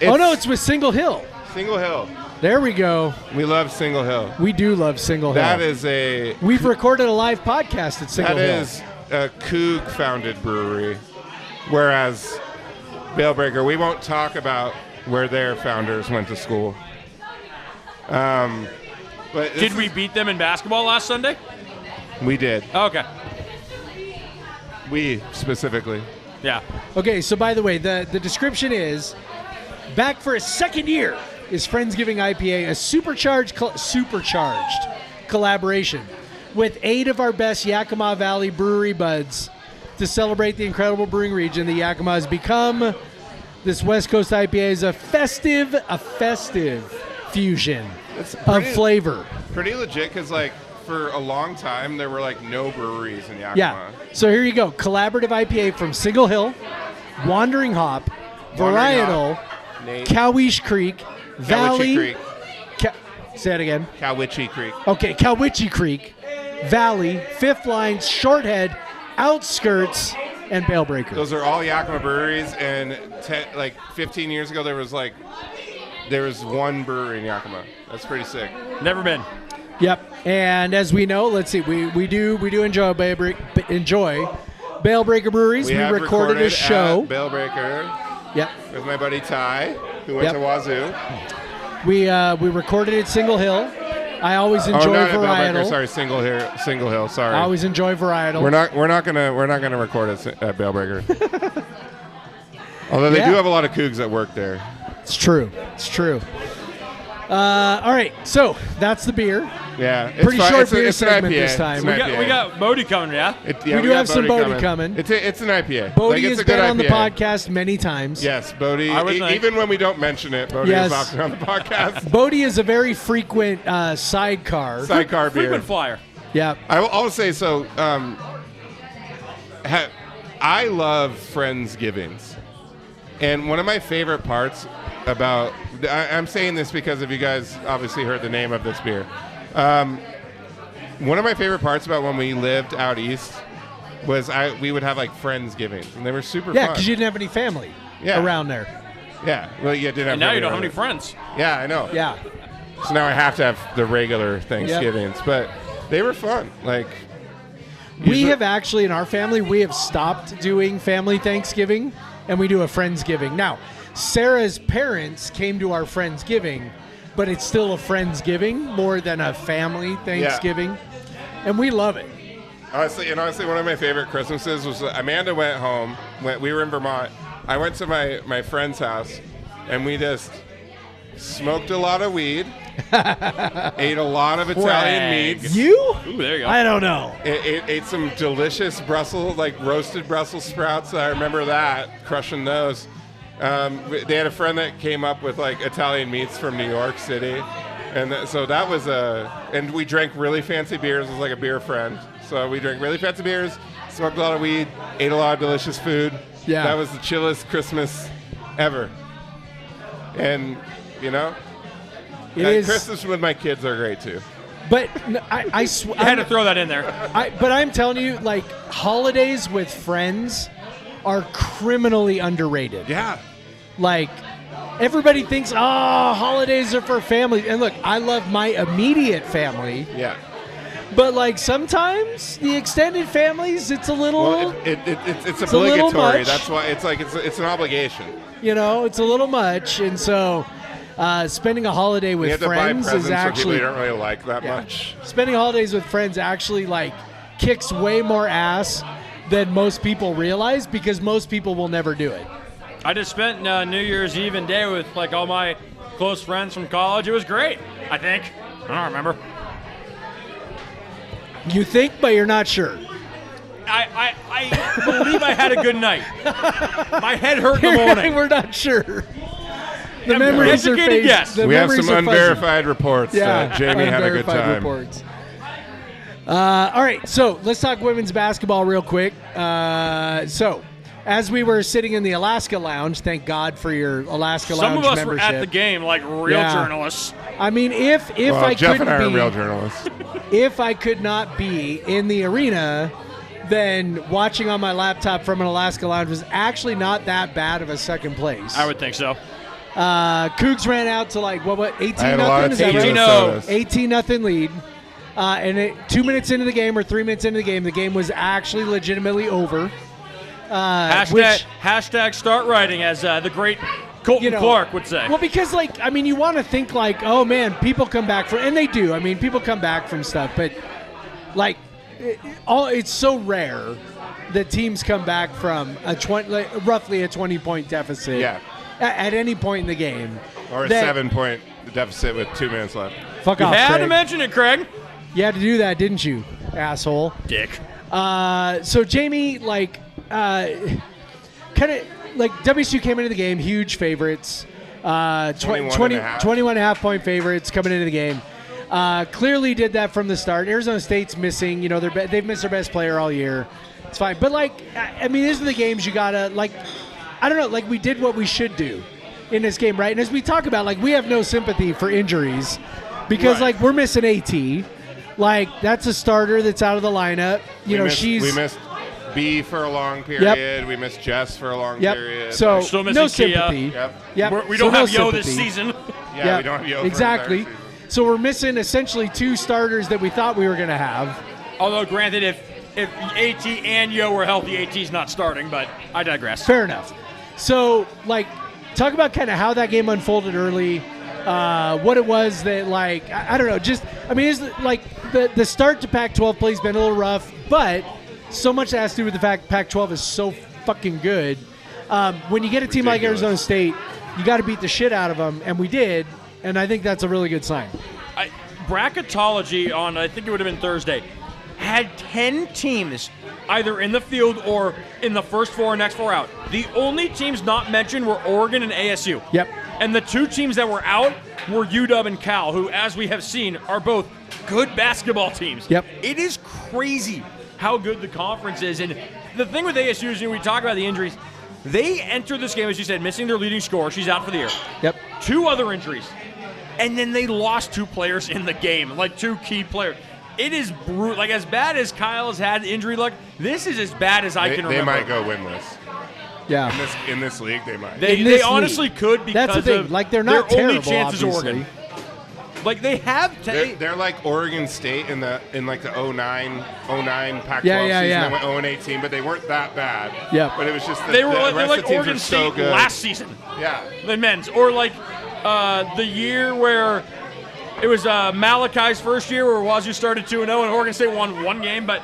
Oh no, it's with Single Hill. Single Hill. There we go. We love Single Hill. We do love Single Hill. That is a We've recorded a live podcast at Single that Hill. is a Coug founded brewery, whereas Bale Breaker, we won't talk about where their founders went to school. But Did we beat them in basketball last Sunday? We did. Oh, okay. We specifically. Yeah. Okay, so by the way, the description is back for a second year is Friendsgiving IPA, a supercharged collaboration with 8 of our best Yakima Valley brewery buds to celebrate the incredible brewing region the Yakima has become. This West Coast IPA is a festive fusion of flavor. Pretty legit, because like for a long time there were like no breweries in Yakima. Yeah. So here you go. Collaborative IPA from Single Hill, Wandering Hop, Varietal, Nate. Cowish Creek, Valley. Creek. Say it again. Cowiche Creek. Okay, Cowiche Creek, Valley, Fifth Line, Shorthead, Outskirts, and Bale Breaker. Those are all Yakima breweries, and like 15 years ago there was one brewery in Yakima. That's pretty sick. Never been. Yep. And as we know, let's see, we do enjoy Bale Breaker breweries. We have recorded a show. at Bale Breaker Yep. with my buddy Ty, who went Yep. to Wazoo. We recorded at Single Hill. I always enjoy not at Bale Breaker. Varietal. Sorry, Single Hill. Sorry. I always enjoy Varietal. We're not gonna record at Bale Breaker. Although they Yeah. do have a lot of Cougs that work there. It's true. All right, so that's the beer. Yeah, it's Pretty fine. short It's beer an segment IPA. this time. It's an IPA. We got Bodie coming, yeah? We do got have some Bodie coming. It's an IPA. Bodie it's has a good been on the IPA. podcast many times. Yes, Bodie. I would think. Even when we don't mention it, Bodie Yes. is often on the podcast. Bodie is a very frequent sidecar. Sidecar beer. Frequent flyer. Yeah. I will always say so. I love Friendsgivings, and one of my favorite parts about I'm saying this because if you guys obviously heard the name of this beer. One of my favorite parts about when we lived out east was we would have like Friendsgivings, and they were super Yeah, fun. because you didn't have any family around there. Yeah, well, you didn't have. And now you don't have family any around friends. it. Yeah, I know. Yeah. So now I have to have the regular Thanksgivings, but they were fun. Like We usually- have actually, in our family, we have stopped doing family Thanksgiving, and we do a Friendsgiving. Now, Sarah's parents came to our Friendsgiving, but it's still a Friendsgiving more than a family Thanksgiving, and we love it. Honestly, one of my favorite Christmases was Amanda went home. We were in Vermont. I went to my friend's house, and we just smoked a lot of weed, ate a lot of Italian meats. You? Ooh, there you go. I don't know. Ate some delicious roasted Brussels sprouts. I remember that, crushing those. They had a friend that came up with like Italian meats from New York City, and so that was and we drank really fancy beers. It was like a beer friend. So we drank really fancy beers, smoked a lot of weed, ate a lot of delicious food. Yeah. That was the chillest Christmas ever. And It is. Christmas with my kids are great too. But I swear. I had to throw that in there. But I'm telling you, like, holidays with friends are criminally underrated. Yeah. Like, everybody thinks, holidays are for family. And look, I love my immediate family, Yeah. but like sometimes the extended families, it's a little, Well, it's a little obligatory. much. That's why it's an obligation. it's a little much. And so spending a holiday You with have to buy friends presents is for people actually, you don't really like that yeah. much. Spending holidays with friends actually like kicks way more ass than most people realize because most people will never do it. I just spent New Year's Eve and day with like all my close friends from college. It was great, I think. I don't remember. You think, but you're not sure. I believe I had a good night. My head hurt in the morning. We're not sure. The I'm memories are educated fake. guess. The We have memories some are fuzzy. unverified reports that Jamey had a good unverified time. reports. All right, so let's talk women's basketball real quick. So, as we were sitting in the Alaska Lounge, thank God for your Alaska Lounge membership. Some of us were at the game like real journalists. I mean, if I Jeff couldn't and I are be real journalists. if I could not be in the arena, then watching on my laptop from an Alaska Lounge was actually not that bad of a second place. I would think so. Cougs ran out to like what 18 I had a lot nothing? of Is that right? sodas. 18 nothing lead. And 2 minutes into the game or 3 minutes into the game was actually legitimately over. Hashtag start writing, as the great Colton Clark would say. Well, because you want to think oh man, people come back from, and they do. I mean, people come back from stuff, but it's so rare that teams come back from roughly a 20-point deficit. Yeah. At any point in the game. Or a 7-point deficit with 2 minutes left. Fuck you off, had Craig. to mention it, Craig. You had to do that, didn't you, asshole? Dick. So Jamey, WSU came into the game, huge favorites. 21.5 point favorites coming into the game. Clearly did that from the start. Arizona State's missing. They've missed their best player all year. It's fine. But, these are the games you got to, I don't know, we did what we should do in this game, right? And as we talk about, we have no sympathy for injuries because, we're missing AT. That's a starter that's out of the lineup. We missed B for a long period. Yep. We missed Jess for a long Yep. period. So, still missing no Kia. sympathy. Yep. We don't have Yo sympathy. this season. Yeah, we don't have Yo for exactly. the entire season. So we're missing essentially two starters that we thought we were going to have. Although, granted, if AT and Yo were healthy, AT's not starting, but I digress. Fair enough. So, talk about kind of how that game unfolded early, what it was that, I don't know, is the start to Pac-12 play has been a little rough, but so much has to do with the fact Pac-12 is so fucking good. When you get a team like Arizona State, you got to beat the shit out of them, and we did, and I think that's a really good sign. Bracketology on, I think it would have been Thursday, had 10 teams either in the field or in the first four or next four out. The only teams not mentioned were Oregon and ASU. Yep. And the two teams that were out were UW and Cal, who, as we have seen, are both good basketball teams. Yep. It is crazy how good the conference is. And the thing with ASU is, we talk about the injuries. They enter this game, as you said, missing their leading scorer. She's out for the year. Yep. 2 other injuries. And then they lost 2 players in the game, 2 key players. It is brutal. As bad as Kyle has had injury luck, this is as bad as I can remember. They might go winless. Yeah. In this league, they might. They honestly could because that's the thing. They're not their terrible, only chance is obviously. Oregon. They have. They're like Oregon State in the 09 Pac-12 season. Yeah. They went 0-18, but they weren't that bad. Yeah. But it was just They were rest like of the teams Oregon are so State good. last season. Yeah. The men's, or the year where it was Malachi's first year, where Wazoo started 2-0 and Oregon State won 1 game. But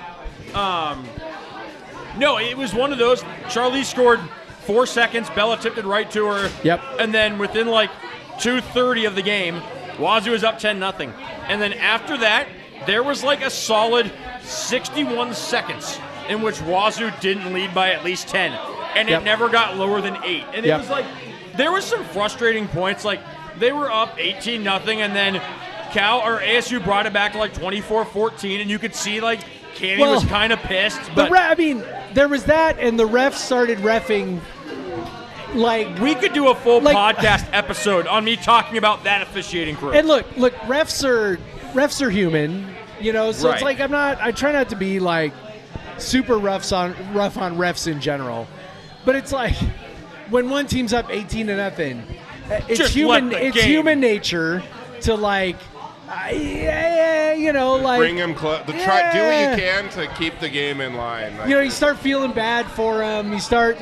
no, it was one of those. Charlize scored 4 seconds. Bella tipped it right to her. Yep. And then within 2:30 of the game, Wazoo was up 10-0. And then after that, there was a solid 61 seconds in which Wazoo didn't lead by at least 10. And it never got lower than 8. And it was there was some frustrating points. They were up 18-0, and then Cal or ASU brought it back to 24-14, and you could see Cammy was kind of pissed. But there was that, and the refs started reffing. We could do a full podcast episode on me talking about that officiating crew. And look, refs are human, so Right. it's I try not to be super rough on refs in general. But it's when one team's up 18-0, it's Just human let the it's game. human nature to Bring them close. Do what you can to keep the game in line. you start feeling bad for them. You start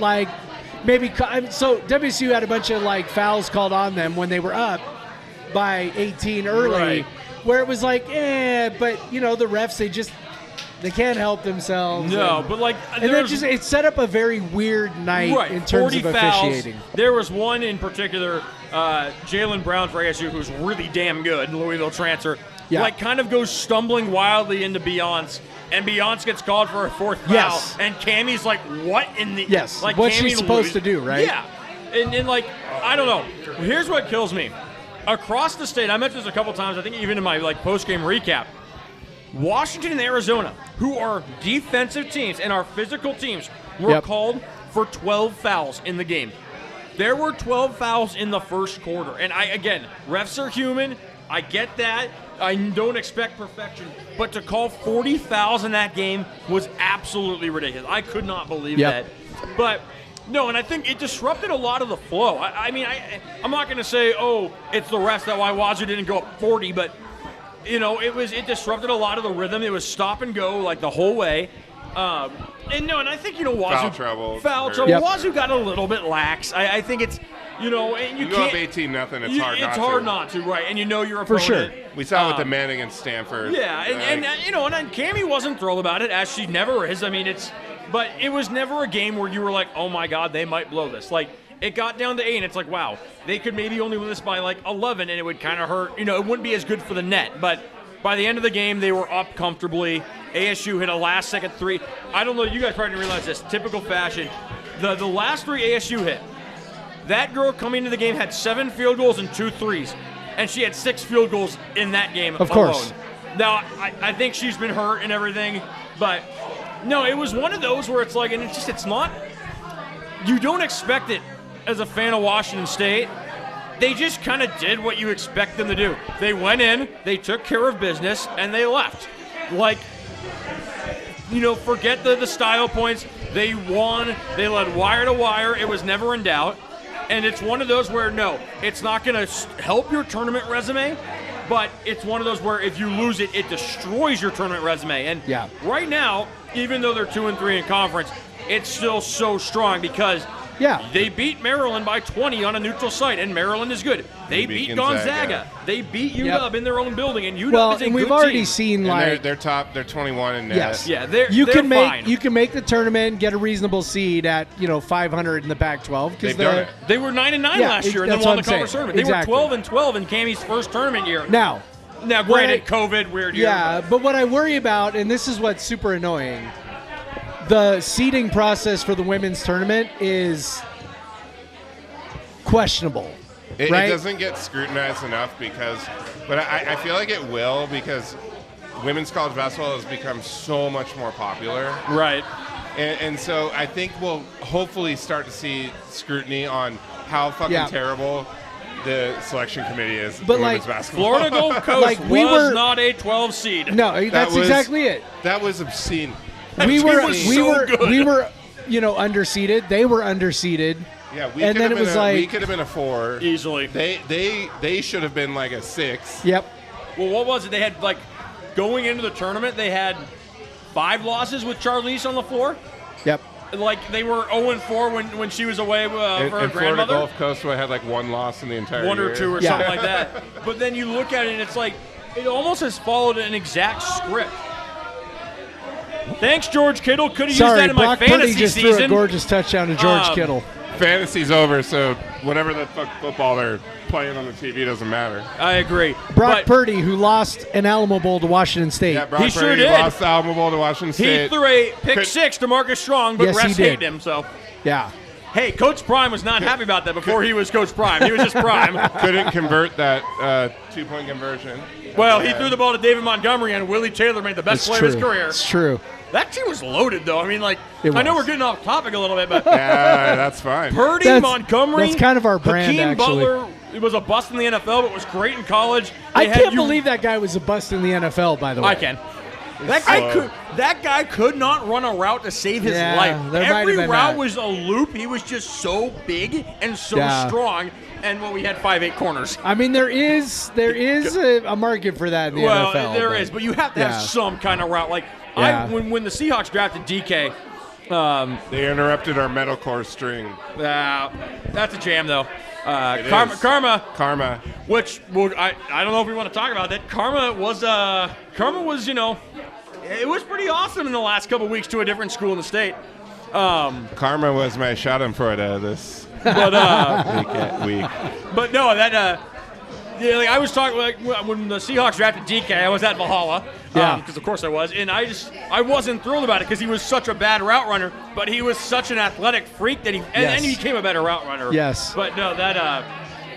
maybe so WSU had a bunch of fouls called on them when they were up by 18 early, Right. where it was but the refs they can't help themselves. No, and, but and then it set up a very weird night in terms 40 of officiating. Fouls. There was one in particular, Jalen Brown for ASU, who's really damn good, Louisville transfer. Yeah. Kind of goes stumbling wildly into Beyonce, and Beyonce gets called for a 4th foul. Yes. And Cammy's what in the Yes, what's Cammie she supposed to do, right? Yeah, and I don't know. Here's what kills me. Across the state, I mentioned this a couple times. I think even in my post game recap. Washington and Arizona, who are defensive teams and are physical teams, were called for 12 fouls in the game. There were 12 fouls in the first quarter. And again, refs are human. I get that. I don't expect perfection. But to call 40 fouls in that game was absolutely ridiculous. I could not believe that. But no, and I think it disrupted a lot of the flow. I'm not going to say, oh, it's the refs that why Wazoo didn't go up 40, but it disrupted a lot of the rhythm. It was stop and go like the whole way. And I think Wazoo foul trouble. Wazoo got a little bit lax. I think it's and you go can't up 18-0. It's hard not to, right? And your opponent. For sure. We saw it with the man against Stanford. Yeah, and Cammy wasn't thrilled about it, as she never is. But it was never a game where you were like, oh my God, they might blow this. Like, it got down to 8, and it's like, wow, they could maybe only win this by like 11, and it would kind of hurt. It wouldn't be as good for the net. But by the end of the game, they were up comfortably. ASU hit a last-second 3. I don't know, you guys probably didn't realize this. Typical fashion. The last 3 ASU hit, that girl coming into the game had 7 field goals and 2 threes, and she had 6 field goals in that game alone. Of course. Now, I think she's been hurt and everything, but no, it was one of those where it's like, and it's not, you don't expect it as a fan of Washington State. They just kind of did what you expect them to do. They went in, they took care of business, and they left. Like, forget the style points. They won. They led wire to wire. It was never in doubt. And it's one of those where, no, it's not going to help your tournament resume, but it's one of those where if you lose it, it destroys your tournament resume. And right now, even though they're 2-3 in conference, it's still so strong because they beat Maryland by 20 on a neutral site, and Maryland is good. They beat Gonzaga. They beat UW in their own building, and UW is a good we've team. already seen and they're top. They're 21 in net. Yes. Yeah, they're fine. You can make the tournament, get a reasonable seed at 500 in the Pac-12. They've done it. They were 9-9 last year, and then won the conference tournament. They were 12-12 in Cammy's first tournament year. Now, granted, COVID, weird year. Yeah, but what I worry about, and this is what's super annoying, the seeding process for the women's tournament is questionable. It right? doesn't get scrutinized enough but I feel like it will because women's college basketball has become so much more popular. Right. And so I think we'll hopefully start to see scrutiny on how fucking terrible the selection committee is but in like, women's basketball. Florida Gulf Coast was not a 12 seed. No, that's exactly it. That was obscene. We were underseeded. They were underseeded. Yeah, we could have been a 4 easily. They should have been like a 6. Yep. Well, what was it? They had going into the tournament, they had 5 losses with Charlize on the floor. Yep. Like they were 0-4 when she was away for her Florida grandmother. Gulf Coast had like 1 loss in the entire year. 1 or 2 or something like that. But then you look at it and it's like it almost has followed an exact script. Thanks, George Kittle. Could have used that in my fantasy just season. Threw a gorgeous touchdown to George Kittle. Fantasy's over, so whatever the fuck football they're playing on the TV doesn't matter. I agree. Brock Purdy, who lost an Alamo Bowl to Washington State. Yeah, Brock Purdy lost the Alamo Bowl to Washington State. He threw a pick 6 to Marcus Strong, but refs hated him. So yeah. Hey, Coach Prime was not happy about that before he was Coach Prime. He was just Prime. Couldn't convert that 2-point conversion. Well, he threw the ball to David Montgomery, and Willie Taylor made the best play of his career. It's true. That team was loaded, though. I mean, I know we're getting off topic a little bit, but yeah, that's fine. Purdy, Montgomery, that's kind of our brand. Hakeem actually. Butler, he was a bust in the NFL, but was great in college. I can't believe that guy was a bust in the NFL. By the way, I can. That guy could not run a route to save his life. Every route was a loop. He was just so big and so strong. And we had 5'8" corners. I mean, there is a market for that in the NFL. Well, there is, but you have to have some kind of route. Like when the Seahawks drafted DK, they interrupted our metalcore string. That's a jam, though. Karma. Which I don't know if we want to talk about that. Karma was it was pretty awesome in the last couple weeks to a different school in the state. Karma was my Schadenfreude this week. But no, I was talking when the Seahawks drafted DK, I was at Valhalla. Because of course I was, and I wasn't thrilled about it because he was such a bad route runner, but he was such an athletic freak that and he became a better route runner. Yes. But no,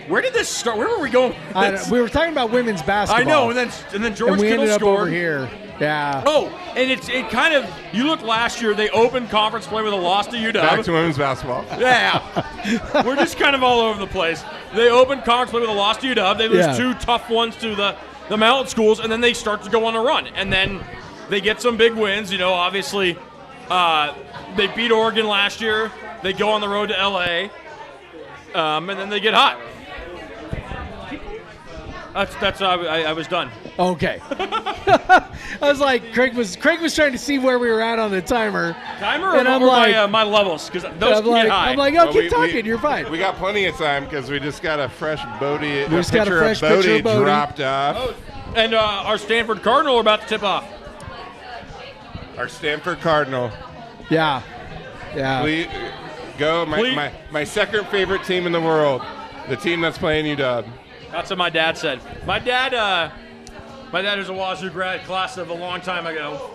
where did this start? Where were we going? We were talking about women's basketball. I know, and then George Kittle ended up scored over here. Yeah. Oh, and it kind of, you look last year, they opened conference play with a loss to UW. Back to women's basketball. Yeah. We're just kind of all over the place. They opened conference play with a loss to UW. They lose 2 tough ones to the mountain schools, and then they start to go on a run. And then they get some big wins. Obviously, they beat Oregon last year. They go on the road to L.A., and then they get hot. That's I was done. Okay. I was like, Craig was trying to see where we were at on the timer. And I'm like, my levels, because those can get high. I'm like, keep talking. You're fine. We got plenty of time because we just got a fresh Bodie. We just got a fresh picture of Bodie dropped off. Oh, and our Stanford Cardinal are about to tip off. Our Stanford Cardinal. Yeah. Yeah. Please go. My second favorite team in the world. The team that's playing UW. That's what my dad said. My dad is a Wazoo grad, class of a long time ago.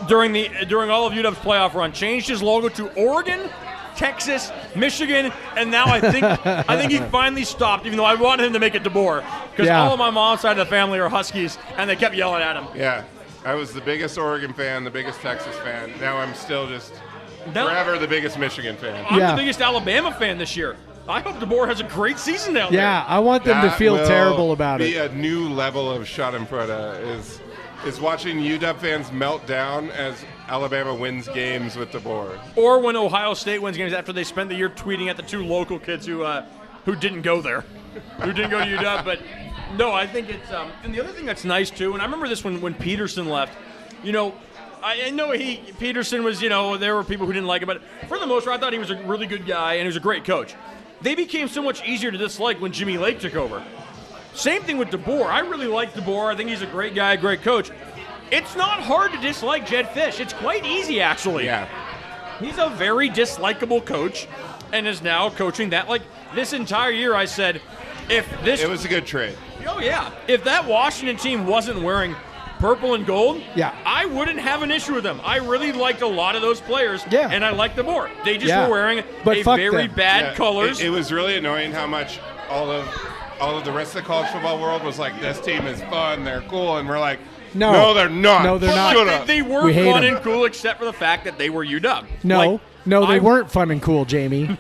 During all of UW's playoff run, changed his logo to Oregon, Texas, Michigan, and now I think he finally stopped. Even though I wanted him to make it DeBoer, because all of my mom's side of the family are Huskies, and they kept yelling at him. Yeah, I was the biggest Oregon fan, the biggest Texas fan. Now I'm still just forever the biggest Michigan fan. I'm the biggest Alabama fan this year. I hope DeBoer has a great season down there. Yeah, I want them to feel terrible about it. Be a new level of Schadenfreude is watching UW fans melt down as Alabama wins games with DeBoer. Or when Ohio State wins games after they spend the year tweeting at the 2 local kids who didn't go there, who didn't go to UW. But no, I think it's and the other thing that's nice too, and I remember this when Peterson left. I know Peterson was, there were people who didn't like him, but for the most part, I thought he was a really good guy and he was a great coach. They became so much easier to dislike when Jimmy Lake took over. Same thing with DeBoer. I really like DeBoer. I think he's a great guy, great coach. It's not hard to dislike Jed Fish. It's quite easy, actually. Yeah. He's a very dislikable coach and is now coaching that. Like, this entire year I said, it was a good trade. Oh, yeah. If that Washington team wasn't wearing purple and gold, I wouldn't have an issue with them. I really liked a lot of those players, and I liked them more. They just were wearing very bad colors. It was really annoying how much all of the rest of the college football world was like, this team is fun, they're cool, and we're like, no, they're not. No, they're not. Like, they were fun and cool except for the fact that they were UW. No, they weren't fun and cool, Jamey.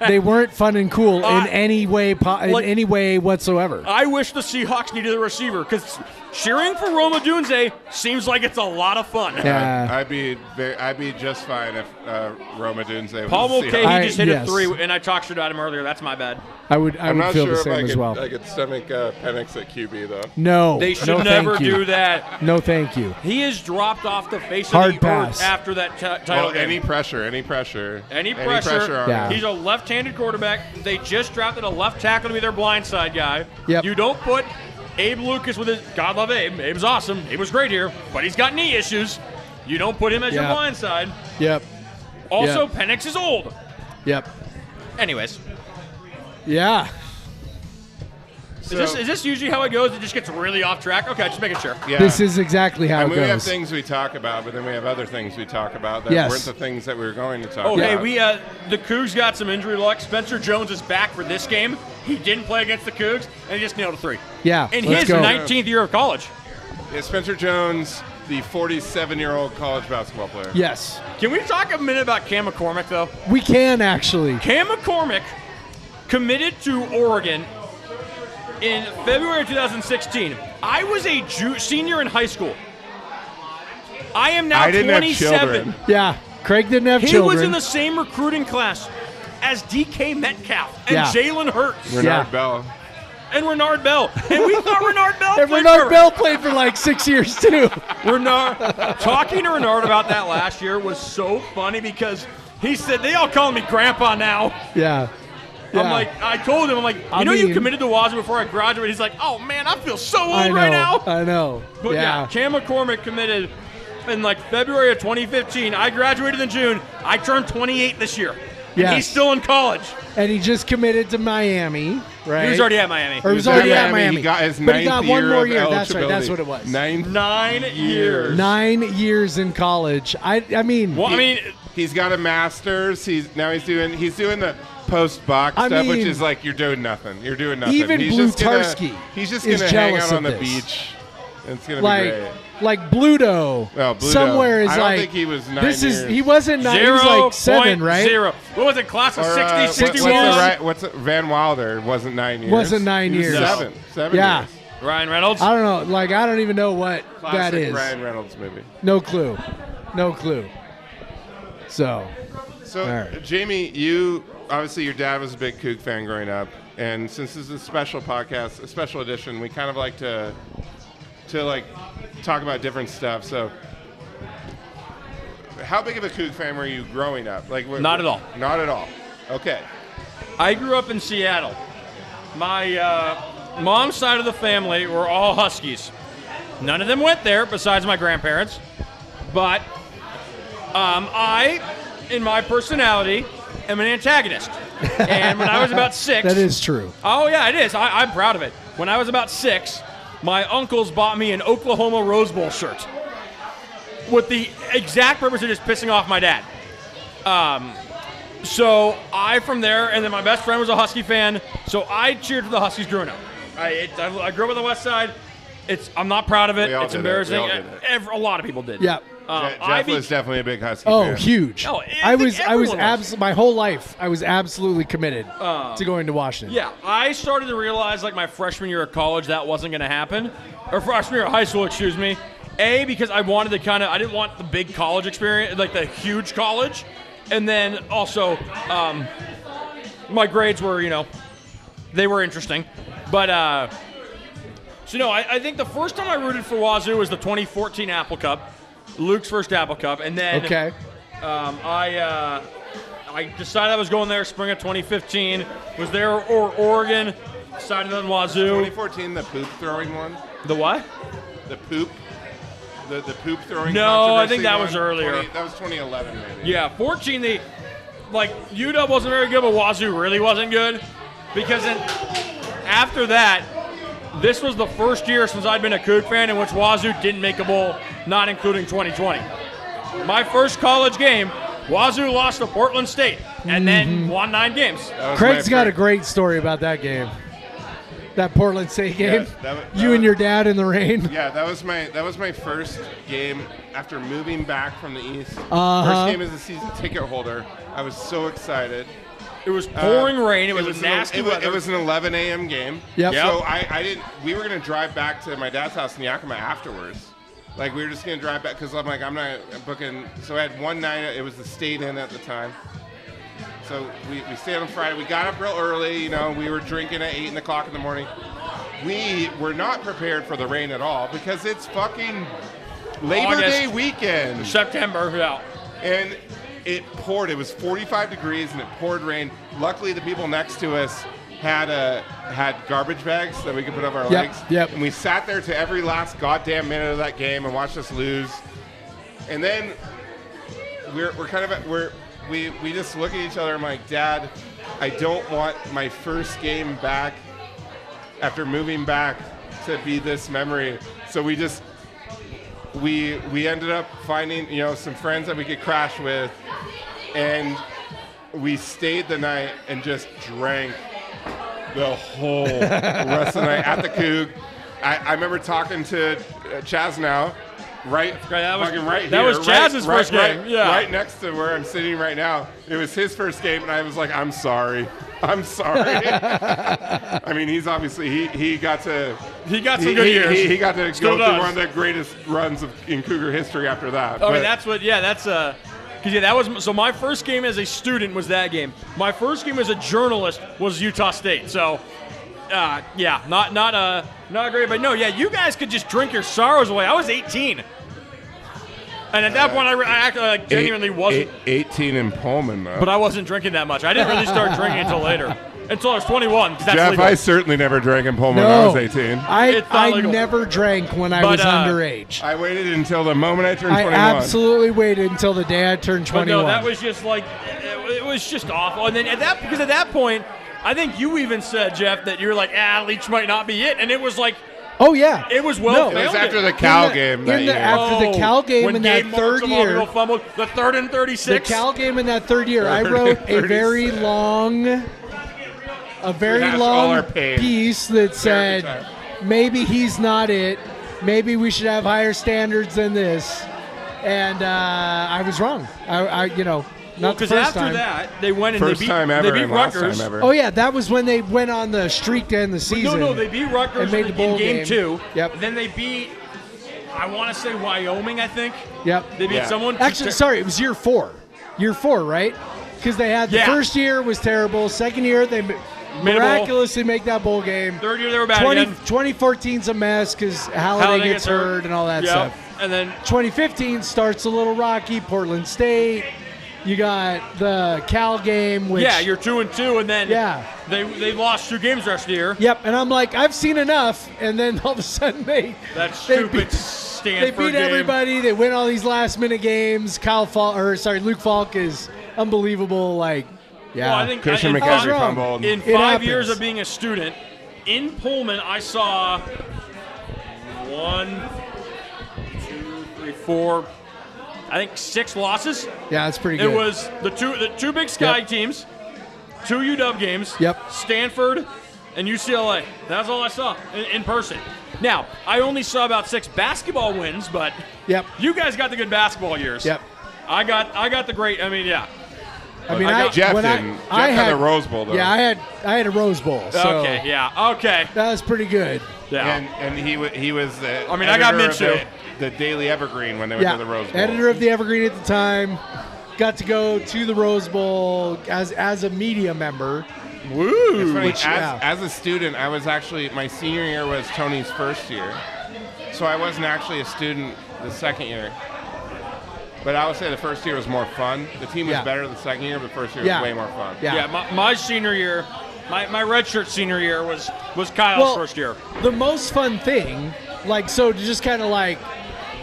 They weren't fun and cool in any way whatsoever. I wish the Seahawks needed a receiver because cheering for Roma Dunze seems like it's a lot of fun. Yeah. I'd be just fine if Roma Dunze was Paul Mulcahy just hit yes. a 3, and I talked shit at him earlier. That's my bad. I would feel the I same as well. I could stomach Penix at QB, though. No. They should never do that. No, thank you. He is dropped off the face of the earth after that title game. Any pressure. on Yeah. He's a left-handed quarterback. They just drafted a left tackle to be their blindside guy. Yep. You don't put Abe Lucas with his – God love Abe. Abe's awesome. Abe was great here, but he's got knee issues. You don't put him as your blindside. Yep. Also, Penix is old. Yep. Anyways. Yeah. So, is this usually how it goes? It just gets really off track? Okay, just making sure. Yeah. This is exactly how it goes. We have things we talk about, but then we have other things we talk about that weren't the things that we were going to talk about. Hey, the Cougs got some injury luck. Spencer Jones is back for this game. He didn't play against the Cougs, and he just nailed a 3. Yeah, in his 19th year of college. Yeah, Spencer Jones, the 47-year-old college basketball player. Yes. Can we talk a minute about Cam McCormick, though? We can, actually. Cam McCormick committed to Oregon in February of 2016. I was a senior in high school. I am now 27. Yeah, Craig didn't have children. He was in the same recruiting class as DK Metcalf and Jalen Hurts. Renard Bell. And Renard Bell. And we thought Renard Bell and Renard Bell played for like 6 years, too. Talking to Renard about that last year was so funny because he said, they all call me Grandpa now. Yeah. I'm like, I told him, you committed to Wazoo before I graduated. He's like, oh, man, I feel so old right now. I know. But Cam McCormick committed in February of 2015. I graduated in June. I turned 28 this year. And he's still in college. And he just committed to Miami, right? He was already at Miami. Or he was already at Miami. He got his but he got one more year. That's right. That's what it was. 9 years. 9 years in college. I mean. Well, he's got a master's. He's doing the post-box stuff, which is like you're doing nothing. You're doing nothing. Even Blutarsky he's just gonna hang out on the beach It's gonna like be great. like Bluto. Oh, Bluto. Somewhere is I don't like think he was 9 this years. is he wasn't 9. He was like 7, right? 0.0. What was it? Class of 60, 61? What's Van Wilder wasn't 9 years. Wasn't 9 He was years. 7 Yeah. years. Ryan Reynolds. I don't know. Like I don't even know what Classic that is. Ryan Reynolds movie. No clue. No clue. So So, All right. Jamey, you obviously your dad was a big Coug fan growing up, and since this is a special podcast, a special edition, we kind of like to like talk about different stuff. So, how big of a Coug fan were you growing up? Like, Not at all. Not at all. Okay. I grew up in Seattle. My mom's side of the family were all Huskies. None of them went there besides my grandparents. But I, in my personality, am an antagonist. And when I was about 6... that is true. Oh, yeah, it is. I'm proud of it. When I was about 6, my uncles bought me an Oklahoma Rose Bowl shirt with the exact purpose of just pissing off my dad. So I, from there, and then my best friend was a Husky fan, so I cheered for the Huskies growing up. I grew up on the West Side. I'm not proud of it. We all It's did it. embarrassing. We all did it. A lot of people did. Yeah. Jeff was definitely a big Husky Oh, fan. huge. Oh, I think was everyone was. my whole life I was absolutely committed to going to Washington. Yeah, I started to realize, like, my freshman year of college that wasn't going to happen. Or freshman year of high school, excuse me. A, because I wanted to I didn't want the big college experience, like the huge college. And then also, my grades were, they were interesting. But, so no, I think the first time I rooted for Wazoo was the 2014 Apple Cup, Luke's first Apple Cup. And then Okay. I decided I was going there spring of 2015. Was there or Oregon, decided on Wazoo. 2014, the poop throwing one. The what? The poop. The poop throwing. No, I think controversy that one? was earlier. That was 2011, maybe. Yeah, 14, UW wasn't very good, but Wazoo really wasn't good. Because then after that, this was the first year since I'd been a Coug fan in which Wazoo didn't make a bowl, not including 2020. My first college game, Wazoo lost to Portland State and then won 9 games. Craig's got a great story about that game. That Portland State game. You and your dad in the rain. Yeah, that was my first game after moving back from the East. Uh-huh. First game as a season ticket holder. I was so excited. It was pouring rain. It was nasty weather. It was an 11 a.m. game. Yep. So I didn't. We were gonna drive back to my dad's house in Yakima afterwards. Like we were just gonna drive back because I'm not booking. So I had one night. It was the State Inn at the time. So we stayed on Friday. We got up real early. We were drinking at 8 o'clock in the morning. We were not prepared for the rain at all because it's fucking Labor Day weekend. September, yeah. And it poured. It was 45 degrees and it poured rain. Luckily, the people next to us had garbage bags that we could put over our legs. Yep. And we sat there to every last goddamn minute of that game and watched us lose. And then we just look at each other and I'm like, Dad, I don't want my first game back after moving back to be this memory. So we ended up finding, some friends that we could crash with, and we stayed the night and just drank the whole rest of the night at the Coug. I remember talking to Chaz now, right here. That was Chaz's first game. Yeah. Right next to where I'm sitting right now. It was his first game, and I was like, I'm sorry. I mean, he's obviously he got some good years. He got to go through one of the greatest runs in Cougar history after that. I mean, that was so. My first game as a student was that game. My first game as a journalist was Utah State. So, not great. But no, you guys could just drink your sorrows away. I was 18. And at that point, I acted like genuinely wasn't. 18 in Pullman, though. But I wasn't drinking that much. I didn't really start drinking until later. Until I was 21. That's Jeff, legal. I certainly never drank in Pullman when I was 18. I never drank when I was underage. I waited until the moment I turned 21. I absolutely waited until the day I turned 21. But no, that was just it was just awful. And then at that point, I think you even said, Jeff, that you were like, Leach might not be it. And it was like, oh, yeah. it was well It was after the Cal game that year. After the Cal game when in that third year. Fumbled, the 3rd and 36. The Cal game in that third year, I wrote a very long piece that said, maybe he's not it. maybe we should have higher standards than this. And I was wrong. Not the Because first after time. that, they went and First they beat, time ever they beat and last Rutgers. time ever. Oh yeah, that was when they went on the streak to end the season. No, they beat Rutgers and made the bowl in game game. 2. Yep. Then they beat, I want to say Wyoming, I think. Yep. They beat Yeah. someone. Actually, sorry, it was year 4. Year 4, right? Because they had the Yeah. first year was terrible. Second year they miraculously make that bowl game. Third year they were bad again. 2014's a mess because Halliday gets hurt and all that Yep. stuff. And then 2015 starts a little rocky. Portland State. You got the Cal game, which you're 2-2, and then they lost 2 games the rest of the year. Yep, and I'm like, I've seen enough, and then all of a sudden they Stupid beat, Stanford they beat game. everybody. They win all these last minute games. Luke Falk is unbelievable. Like, yeah, Well, I think Christian in I was McCaffrey wrong. fumbled. In It 5 happens. years of being a student in Pullman, I saw 1, 2, 3, 4, I think 6 losses. yeah, it's pretty good. It was the two Big Sky Yep. teams, 2 UW games, Yep. Stanford, and UCLA. That's all I saw in person. Now, I only saw about 6 basketball wins, but Yep. you guys got the good basketball years. Yep. I got the great. I mean, yeah. I mean, Jeff when didn't. I Jeff had a Rose Bowl, though. Yeah, I had a Rose Bowl. So Okay. Yeah. Okay. that was pretty good. Yeah. And he was the I mean, I got editor of Minshew. the Daily Evergreen when they went Yeah, to the Rose Bowl. editor of the Evergreen at the time. Got to go to the Rose Bowl as a media member. Woo. It's funny, Which, yeah. as a student, I was actually, my senior year was Tony's first year. So I wasn't actually a student the second year. But I would say the first year was more fun. The team was Yeah. better the second year, but the first year Yeah. was way more fun. Yeah. Yeah, my senior year, my redshirt senior year was Kyle's first year. The most fun thing, so to just kind of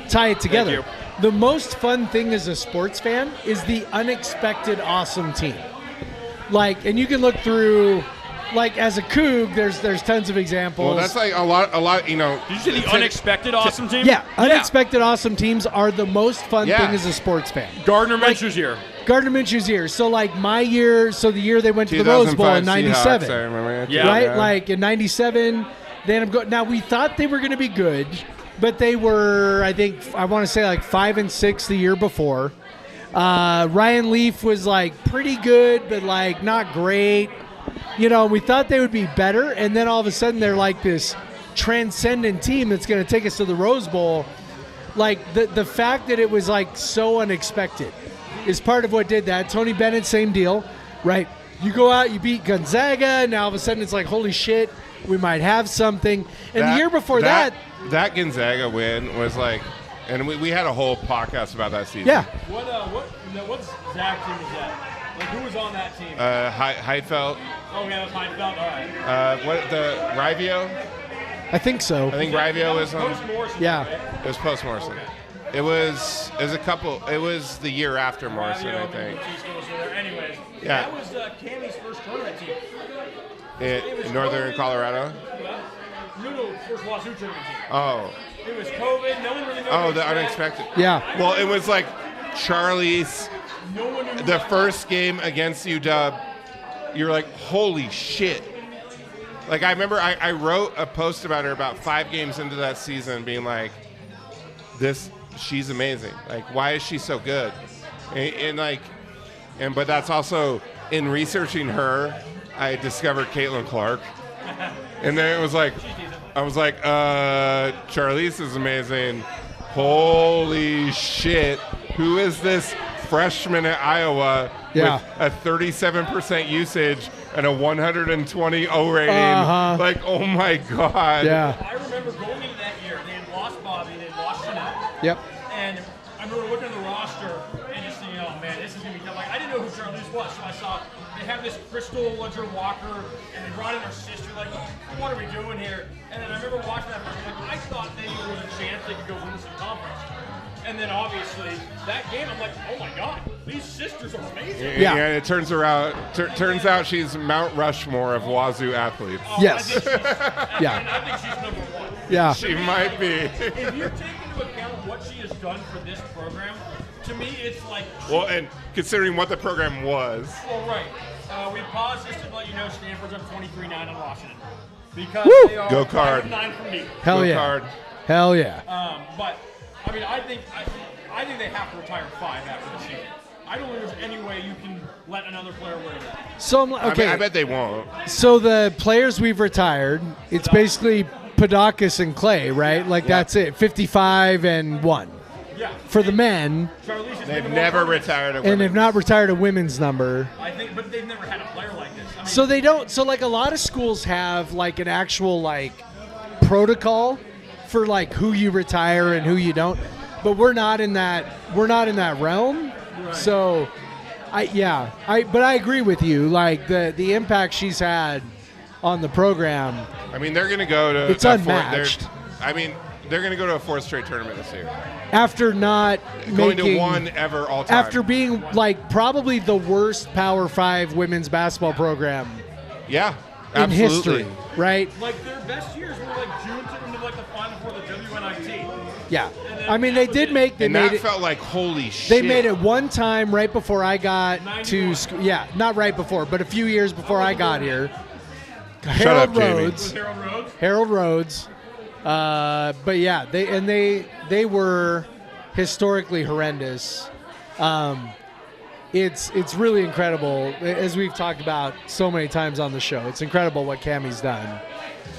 tie it together, you. the most fun thing as a sports fan is the unexpected awesome team. And you can look through, as a Coug, there's tons of examples. Well, that's like a lot, you know. Did you say the unexpected awesome team? Yeah, unexpected awesome teams are the most fun Yeah. thing as a sports fan. Gardner Minshew's year. Gardner Minshew's year. So my year, the year they went to the Rose Bowl in 97. Seahawks, I remember. Yeah. Right? In 97, they ended up going. Now, we thought they were going to be good, but they were, I want to say 5-6 the year before. Ryan Leaf was pretty good, but not great. We thought they would be better, and then all of a sudden they're this transcendent team that's going to take us to the Rose Bowl. The fact that it was so unexpected is part of what did that. Tony Bennett, same deal, right? You go out, you beat Gonzaga, and now all of a sudden it's holy shit, we might have something. And the year before that that Gonzaga win was and we had a whole podcast about that season. yeah, What's Zach team was that? Who was on that team? Heidfeld. Oh, yeah, it was Heidfeld. All right. What the Rivio? I think so. I think Rivio was on. Post Morrison. Yeah. Right? It was post Morrison. It was a couple. It was the year after Morrison, I think. Anyways, Yeah. that was Cammy's first tournament team. In northern Colorado. No, first Wazoo tournament team. Oh. It was COVID. No one really knows. Oh, the unexpected. Yeah. Well, it was Charlie's. No one knew The first game against UW, you're like, holy shit. I remember I wrote a post about her about 5 games into that season being she's amazing. Why is she so good? But that's also, in researching her, I discovered Caitlin Clark. And then it was I was Charlize is amazing. Holy shit. Who is this freshman at Iowa Yeah. with a 37% usage and a 120 O rating? Uh-huh. Oh my God. Yeah. I remember going into that year, they had lost Bobby, they had lost Chanel. Yep. And I remember looking at the roster and just thinking, oh man, this is going to be tough. I didn't know who Charlize was, so I saw they have this Crystal Ledger Walker, and they brought in her sister, what are we doing here? And then I remember watching that first, I thought maybe there was a chance they could go win some conference. And then obviously that game, I'm oh my God, these sisters are amazing. Yeah. And it turns out she's Mount Rushmore of Wazoo athletes. Yes. I think Yeah. I think she's number one. Yeah. She might be. If you take into account what she has done for this program, to me it's Well, and considering what the program was. well, right. We paused just to let you know Stanford's up 23-9 on Washington. Because Woo! they are Go Card. 5-9 from deep. Hell Go yeah. Card. Hell yeah. But I mean, I think they have to retire 5 after this year. I don't think there's any way you can let another player wear that. So I'm okay. I bet they won't. So the players we've retired, it's basically Podakis and Clay, right? Like that's it. 55 and 1. Yeah. For the men, They've never retired a and they've not retired a women's number. I think, but they've never had a player like this. I mean, So they don't. So like a lot of schools have like an actual like protocol for like who you retire and who you don't. But we're not in that. We're not in that realm. Right. So, but I agree with you. Like the impact she's had on the program. I mean, they're going to go to. It's unmatched. They're going to go to a 4th straight tournament this year. After not Going making, to one ever all time. after being like probably the worst Power 5 women's basketball program yeah, in absolutely. history, right? like their best years were like June to into like the final for the WNIT. Yeah. I mean, they did make. They And made that it. felt like holy shit. They made it one time right before I got to 91. school. Yeah, not right before, but a few years before I got here. Shut up, Jamey. Was Harold Rhodes? Harold Rhodes. But yeah, they were historically horrendous. It's really incredible, as we've talked about so many times on the show. It's incredible what Cammie's done.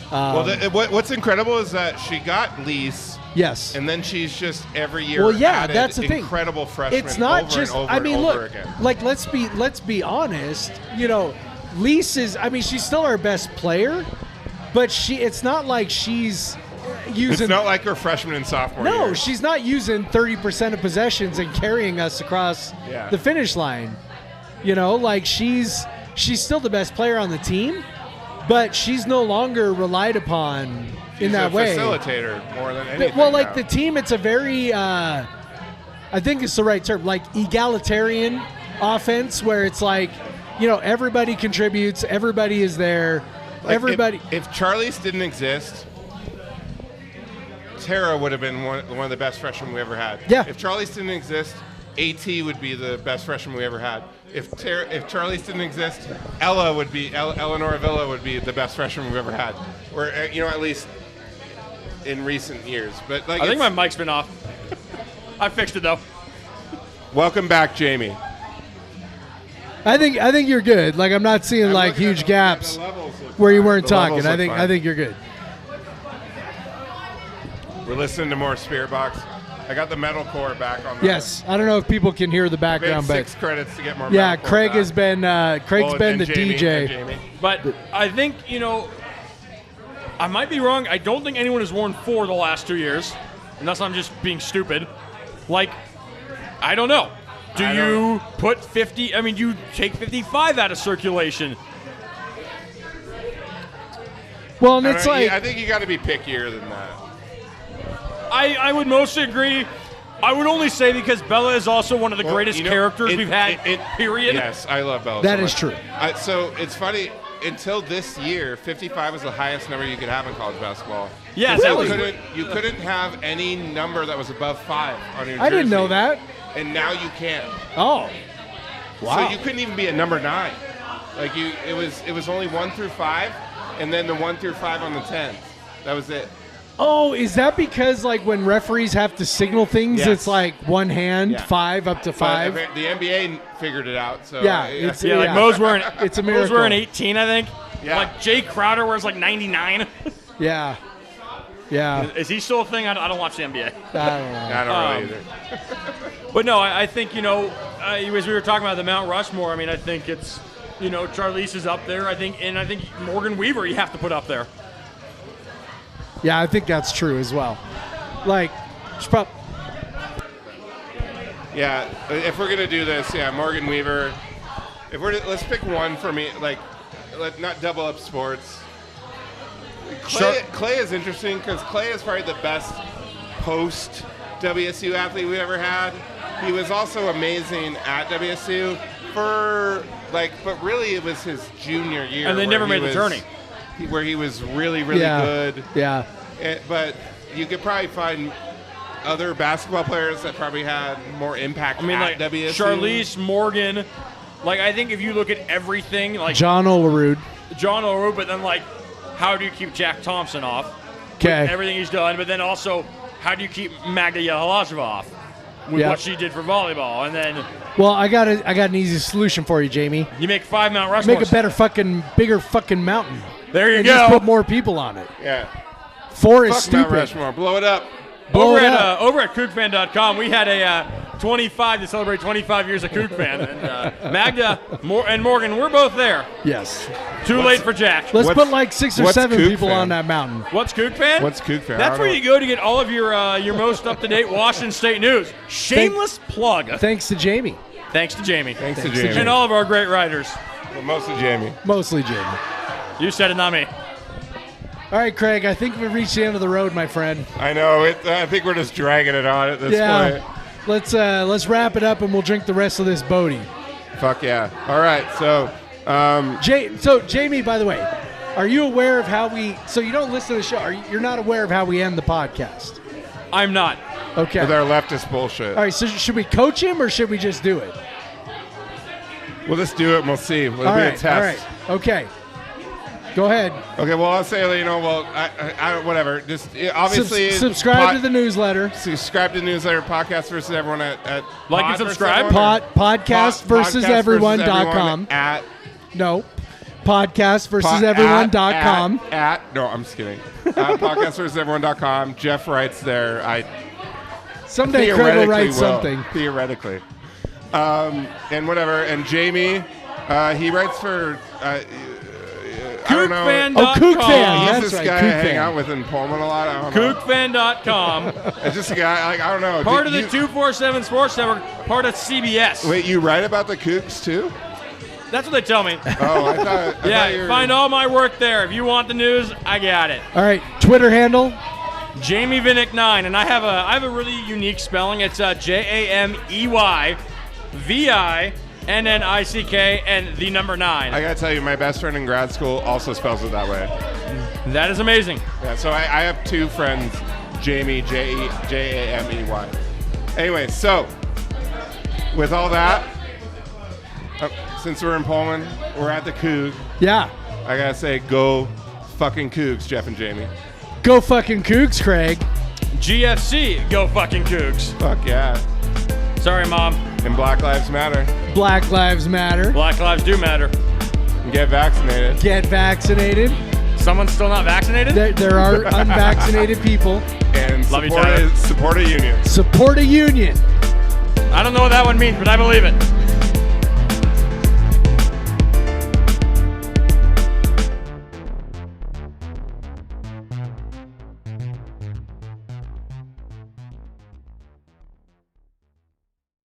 What's incredible is that she got lease. Yes. And then she's just every year. Well, yeah, added that's the thing. Incredible freshmen. It's not over just. And over I mean, and over look. again. Like, let's be honest. You know, Lise is. I mean, she's still our best player, but it's not like she's using. It's not like her freshman and sophomore. No, years. she's not using 30% of possessions and carrying us across the finish line. You know, like she's still the best player on the team, but she's no longer relied upon in that way. Facilitator more than anything. Well, like now. the team, it's a very, I think it's the right term, like egalitarian offense where it's like, you know, everybody contributes, everybody is there, Like, everybody. If Charlize didn't exist, Tara would have been one of the best freshmen we ever had. Yeah. If Charlize didn't exist, AT would be the best freshman we ever had. If Charlize didn't exist, Eleanor Avila would be the best freshman we've ever had. Or at least in recent years. But like, I think my mic's been off. I fixed it though. Welcome back, Jamey. I think you're good. Like I'm not seeing like looking huge at gaps the levels look where you fine. weren't The levels talking. look I fine. think you're good. We're listening to more Spirit Box. I got the metalcore back on. Yes, I don't know if people can hear the background, but 6 credits to get more. yeah, metalcore Craig back. has been Craig's been the Jamey, DJ. and Jamey. But I think, I might be wrong. I don't think anyone has worn 4 the last 2 years, unless I'm just being stupid. Like, I don't know. Do I don't you put 50? I mean, you take 55 out of circulation. Well, and it's like I think you got to be pickier than that. I would mostly agree. I would only say because Bella is also one of the greatest characters we've had, period. Yes, I love Bella. That so is much. true. So it's funny. Until this year, 55 was the highest number you could have in college basketball. Yes, that was. You couldn't have any number that was above 5 on your jersey. I didn't know that. And now you can. Oh, wow. So you couldn't even be a number 9. Like it was only 1 through 5, and then the 1 through 5 on the 10th. That was it. Oh, is that because like when referees have to signal things, Yes. it's like one hand, Yeah. 5 up to 5? But the NBA figured it out. So Yeah, it's- Yeah, like Yeah. Mo's wearing. It's a Mo's miracle. wearing 18, I think. Yeah. Like Jay Crowder wears like 99. Yeah. Yeah. Is he still a thing? I don't watch the NBA. I don't know. I don't really either. But no, I think, as we were talking about the Mount Rushmore, I mean, I think it's, Charlize is up there. I think Morgan Weaver you have to put up there. Yeah, I think that's true as well. Like, Yeah, if we're gonna do this, Morgan Weaver. Let's pick one for me. Like, not double up sports. Clay is interesting because Clay is probably the best post WSU athlete we ever had. He was also amazing at WSU but really it was his junior year. And they never made the tourney. Where he was really, really yeah. good. Yeah. But you could probably find other basketball players that probably had more impact I mean, at like WSU. Charlize, Morgan. Like, I think if you look at everything, like John Olerud. John O'Rourke, but then, like, how do you keep Jack Thompson off? Okay. everything he's done, but then also, how do you keep Magda Yahalasheva off with Yeah. what she did for volleyball? And then Well, I got an easy solution for you, Jamie. you make 5 Mount Rushmore. Make a bigger fucking mountain. There you And go. just put more people on it. Yeah. 4 is Fuck Mount stupid. Rushmore. Blow it up. Blow it up. Over at CougFan.com, we had a 25 to celebrate 25 years of Coug Fan. And Magda and Morgan, we're both there. Yes. Too late for Jack. Let's What's- put like 6 or what's 7 Coug people Fan? on that mountain. What's Coug Fan? What's Coug Fan? I That's don't where know. you go to get all of your most up-to-date Washington State news. Shameless plug. Thanks to Jamie. Thanks to Jamie. Thanks to Thanks to Jamie. And all of our great writers. Well, mostly Jamie. Mostly Jamie. You said it, not me. All right, Craig, I think we've reached the end of the road, my friend. I know. I think we're just dragging it on at this point. Let's wrap it up and we'll drink the rest of this Bodhi. Fuck yeah. All right. So, So Jamie, by the way, are you aware of how we? So you don't listen to the show. You're not aware of how we end the podcast? I'm not. Okay. with our leftist bullshit. All right. So should we coach him or should we just do it? We'll just do it and we'll see. It'll All be right. a test. All right. Okay. Go ahead. Okay, well, I'll say, I whatever. Just obviously, subscribe to the newsletter. Subscribe to the newsletter, Podcast versus Everyone at Like and Pod versus subscribe. Everyone, or Podcast versus everyone.com. At No. Podcast versus everyone.com. No, I'm just kidding. Podcast versus everyone.com. Jeff writes there. Someday Craig will write something. Theoretically. And whatever. And Jamie, he writes for. I don't know. CougFan.com. Oh, Coug Fan. He's That's this right, guy Coug I hang Fan. out with in Pullman a lot. I don't know. CougFan.com. It's just a guy. Like, I don't know. Part of the You- 247 Sports Network. Part of CBS. Wait, you write about the Cougs too? That's what they tell me. Oh, I thought. Yeah, find all my work there. If you want the news, I got it. All right. Twitter handle. Jamey Vinnick 9, and I have a really unique spelling. It's JameyVinnick and the number 9. I gotta tell you, my best friend in grad school also spells it that way. That is amazing. Yeah, so I have 2 friends, Jamey, Jamey. Anyway, so with all that, since we're in Pullman, we're at the Coug. Yeah. I gotta say, go fucking Cougs, Jeff and Jamie. Go fucking Cougs, Craig. GFC, go fucking Cougs. Fuck yeah. Sorry, Mom. And Black Lives Matter. Black Lives Matter. Black lives do matter. And get vaccinated. Get vaccinated. Someone's still not vaccinated? There are unvaccinated people. And Love you, Tyler. support a union. Support a union. I don't know what that one means, but I believe it.